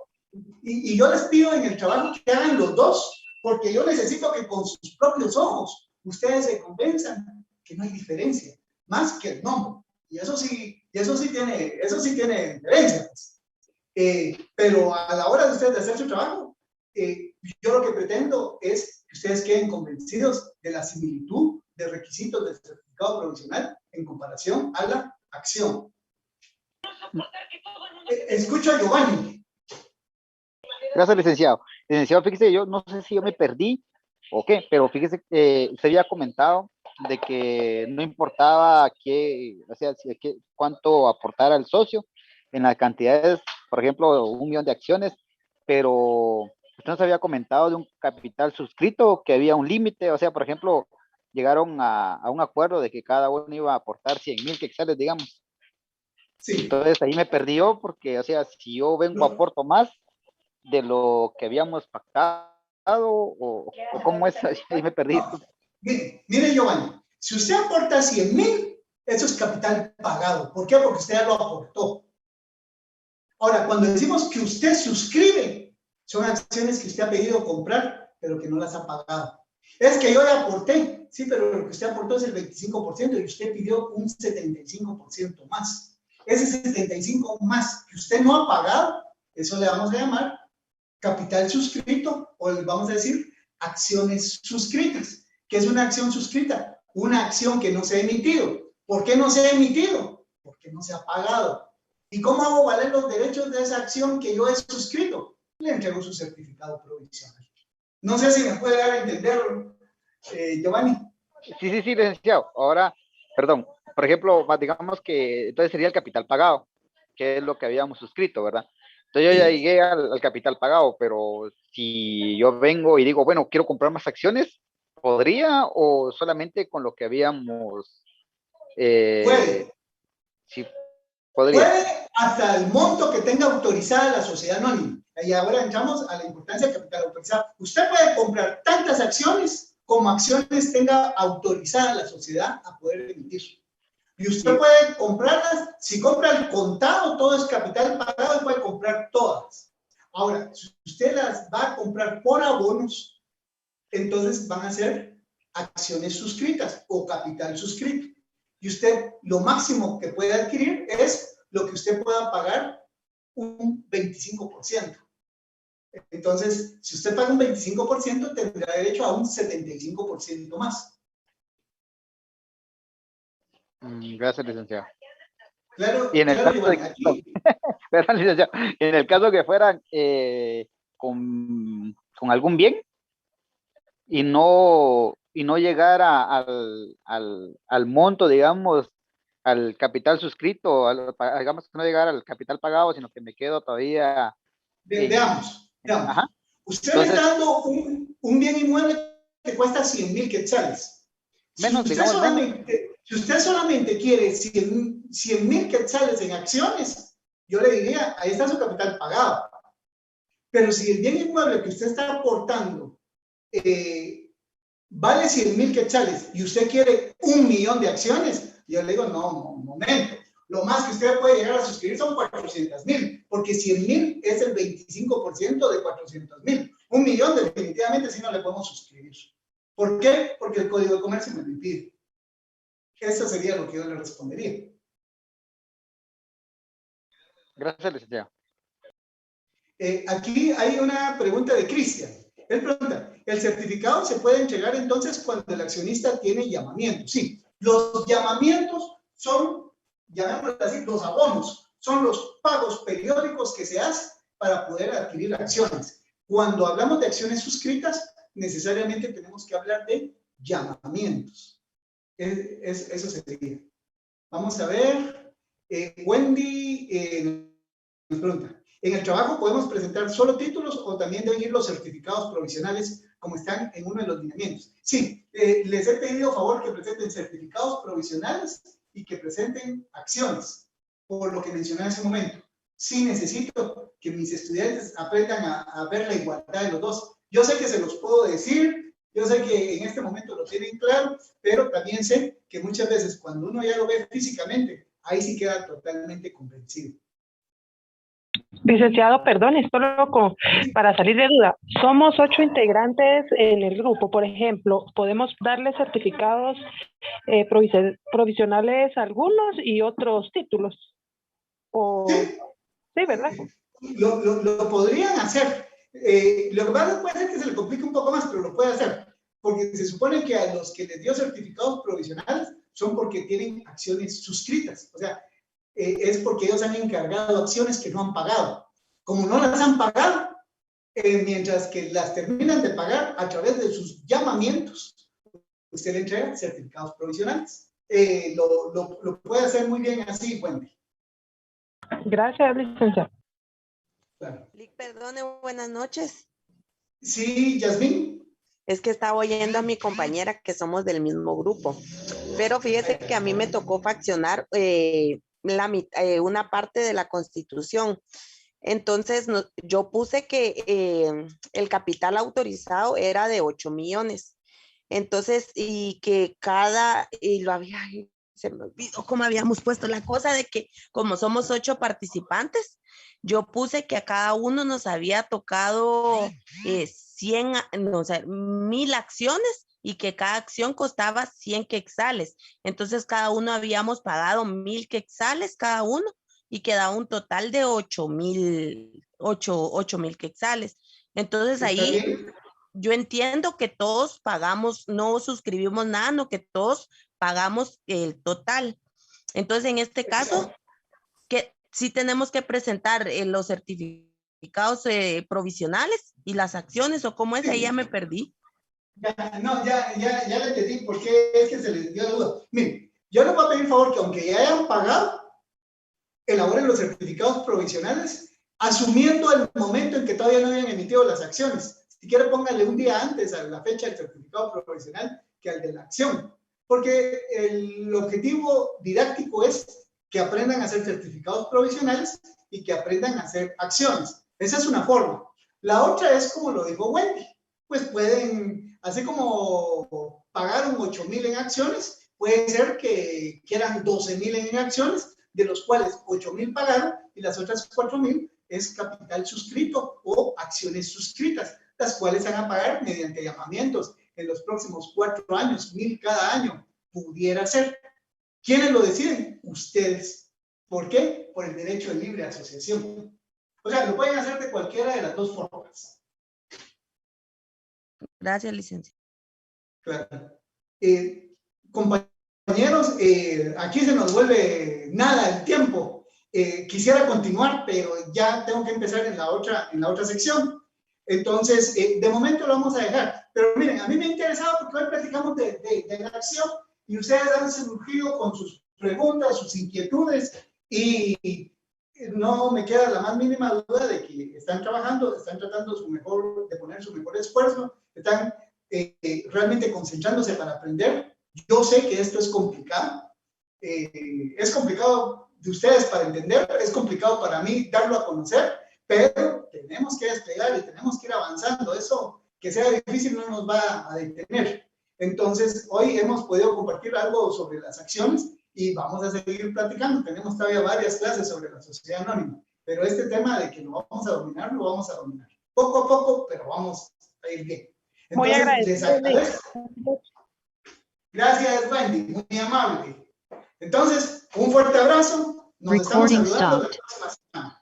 A: y yo les pido en el trabajo que hagan los dos, porque yo necesito que con sus propios ojos ustedes se convenzan que no hay diferencia, más que el nombre. Y eso sí tiene diferencia. Pues. Pero a la hora de ustedes de hacer su trabajo, yo lo que pretendo es que ustedes queden convencidos de la similitud de requisitos del certificado provisional en comparación a la acción. Escucho a Giovanni.
C: Gracias, licenciado. Licenciado, fíjese, yo no sé si yo me perdí o qué, pero fíjese que usted había comentado de que no importaba cuánto aportara el socio en las cantidades, por ejemplo, 1 millón de acciones, pero usted nos había comentado de un capital suscrito, que había un límite, o sea, por ejemplo, llegaron a un acuerdo de que cada uno iba a aportar 100,000 quetzales, digamos.
A: Sí.
C: Entonces ahí me perdí yo, porque, o sea, si yo vengo aporto más de lo que habíamos pactado, o cómo es, ahí me perdí.
A: No. Mire, Giovanni, si usted aporta 100,000, eso es capital pagado. ¿Por qué? Porque usted ya lo aportó. Ahora, cuando decimos que usted suscribe, son acciones que usted ha pedido comprar, pero que no las ha pagado. Es que yo le aporté, sí, pero lo que usted aportó es el 25% y usted pidió un 75% más. Ese 75% más que usted no ha pagado, eso le vamos a llamar capital suscrito, o le vamos a decir acciones suscritas. ¿Qué es una acción suscrita? Una acción que no se ha emitido. ¿Por qué no se ha emitido? Porque no se ha pagado. ¿Y cómo hago valer los derechos de esa acción que yo he suscrito? Le entrego su certificado provisional. No sé si me puede dar a entender, Giovanni.
C: Sí, licenciado. Ahora, perdón, por ejemplo, digamos que entonces sería el capital pagado, que es lo que habíamos suscrito, ¿verdad? Entonces yo ya llegué al capital pagado, pero si yo vengo y digo, bueno, quiero comprar más acciones, ¿podría o solamente con lo que habíamos?
A: Puede.
C: Sí, podría.
A: Puede hasta el monto que tenga autorizada la sociedad anónima. Y ahora entramos a la importancia del capital autorizado. Usted puede comprar tantas acciones como acciones tenga autorizada la sociedad a poder emitir. Y usted puede comprarlas, si compra el contado, todo es capital pagado y puede comprar todas. Ahora, si usted las va a comprar por abonos, entonces van a ser acciones suscritas o capital suscrito. Y usted lo máximo que puede adquirir es lo que usted pueda pagar un 25%. Entonces, si usted paga un 25%, tendrá derecho a un 75% más.
C: Gracias, licenciado.
A: Claro,
C: y en el
A: claro,
C: caso
A: Iván, aquí,
C: ¿verdad, licenciado? En el caso que fueran con algún bien y no llegara al monto, digamos, al capital suscrito, digamos que no llegara al capital pagado, sino que me quedo todavía.
A: veamos.
C: Ajá.
A: Usted
C: Entonces,
A: me está dando un bien inmueble que cuesta 100,000 quetzales.
C: menos, digamos, menos.
A: Si usted solamente quiere 100,000 quetzales en acciones, yo le diría, ahí está su capital pagado. Pero si el bien inmueble que usted está aportando vale 100,000 quetzales y usted quiere 1,000,000 de acciones, yo le digo, no, un momento. Lo más que usted puede llegar a suscribir son 400,000, porque 100,000 es el 25% de 400,000. 1,000,000 definitivamente sí no le podemos suscribir. ¿Por qué? Porque el Código de Comercio me lo impide. Eso sería lo que yo le respondería.
C: Gracias, licenciado.
A: Aquí hay una pregunta de Cristian. Él pregunta, ¿el certificado se puede entregar entonces cuando el accionista tiene llamamiento? Sí, los llamamientos son, llamémoslo así, los abonos, son los pagos periódicos que se hacen para poder adquirir acciones. Cuando hablamos de acciones suscritas, necesariamente tenemos que hablar de llamamientos. Eso sería. Vamos a ver. Wendy nos pregunta, ¿en el trabajo podemos presentar solo títulos o también deben ir los certificados provisionales como están en uno de los lineamientos? Sí, les he pedido favor que presenten certificados provisionales y que presenten acciones, por lo que mencioné en ese momento. Sí necesito que mis estudiantes aprendan a ver la igualdad de los dos. Yo sé que se los puedo decir, yo sé que en este momento lo tienen claro, pero también sé que muchas veces cuando uno ya lo ve físicamente, ahí sí queda totalmente convencido.
I: Licenciado, perdón, solo para salir de duda. Somos 8 integrantes en el grupo, por ejemplo, ¿podemos darle certificados provisionales a algunos y otros títulos? Sí, ¿verdad?
A: Lo podrían hacer. Lo que pasa puede ser que se le complique un poco más, pero lo puede hacer. Porque se supone que a los que les dio certificados provisionales son porque tienen acciones suscritas. O sea, es porque ellos han encargado acciones que no han pagado. Como no las han pagado, mientras que las terminan de pagar a través de sus llamamientos, usted le entrega certificados provisionales. Lo puede hacer muy bien así, Wendy.
I: Gracias, licenciado.
A: Claro.
J: Perdone, buenas noches.
A: Sí, Yasmín.
J: Es que estaba oyendo a mi compañera que somos del mismo grupo, pero fíjese que a mí me tocó faccionar una parte de la Constitución. Entonces, yo puse que el capital autorizado era de 8 millones. Entonces, y que se me olvidó cómo habíamos puesto la cosa de que como somos 8 participantes, yo puse que a cada uno nos había tocado 1,000 acciones y que cada acción costaba 100 quetzales. Entonces, cada uno habíamos pagado 1,000 quetzales cada uno y quedaba un total de 8,000 quetzales. Entonces, ahí yo entiendo que todos pagamos, no suscribimos nada, no que todos pagamos el total. Entonces, en este caso, que sí tenemos que presentar los certificados provisionales y las acciones, o cómo es, ahí ya me perdí.
A: Ya le entendí por qué es que se les dio la duda. Miren, yo les voy a pedir favor que aunque ya hayan pagado, elaboren los certificados provisionales asumiendo el momento en que todavía no habían emitido las acciones. Si quiere, póngale un día antes a la fecha del certificado provisional que al de la acción, porque el objetivo didáctico es que aprendan a hacer certificados provisionales y que aprendan a hacer acciones. Esa es una forma. La otra es como lo dijo Wendy, pues pueden, así como pagaron 8,000 en acciones, puede ser que quieran 12,000 en acciones, de los cuales 8,000 pagaron y las otras 4,000 es capital suscrito o acciones suscritas, las cuales van a pagar mediante llamamientos en los próximos 4 años, 1,000 cada año, pudiera ser. ¿Quiénes lo deciden? Ustedes. ¿Por qué? Por el derecho de libre asociación. O sea, lo pueden hacer de cualquiera de las dos formas.
J: Gracias, licenciado.
A: Claro. Compañeros, aquí se nos vuelve nada el tiempo. Quisiera continuar, pero ya tengo que empezar en la otra sección. Entonces, de momento lo vamos a dejar. Pero miren, a mí me ha interesado porque hoy platicamos de la acción y ustedes han surgido con sus preguntas, sus inquietudes y no me queda la más mínima duda de que están trabajando, están tratando de poner su mejor esfuerzo, están realmente concentrándose para aprender. Yo sé que esto es complicado de ustedes para entender, es complicado para mí darlo a conocer, pero tenemos que despegar y tenemos que ir avanzando. Eso, que sea difícil, no nos va a detener. Entonces, hoy hemos podido compartir algo sobre las acciones y vamos a seguir platicando. Tenemos todavía varias clases sobre la sociedad anónima, pero este tema de que lo vamos a dominar, lo vamos a dominar. Poco a poco, pero vamos a ir bien. Entonces,
I: muy agradecido.
A: Gracias, Wendy, muy amable. Entonces, un fuerte abrazo. Nos estamos saludando la próxima semana.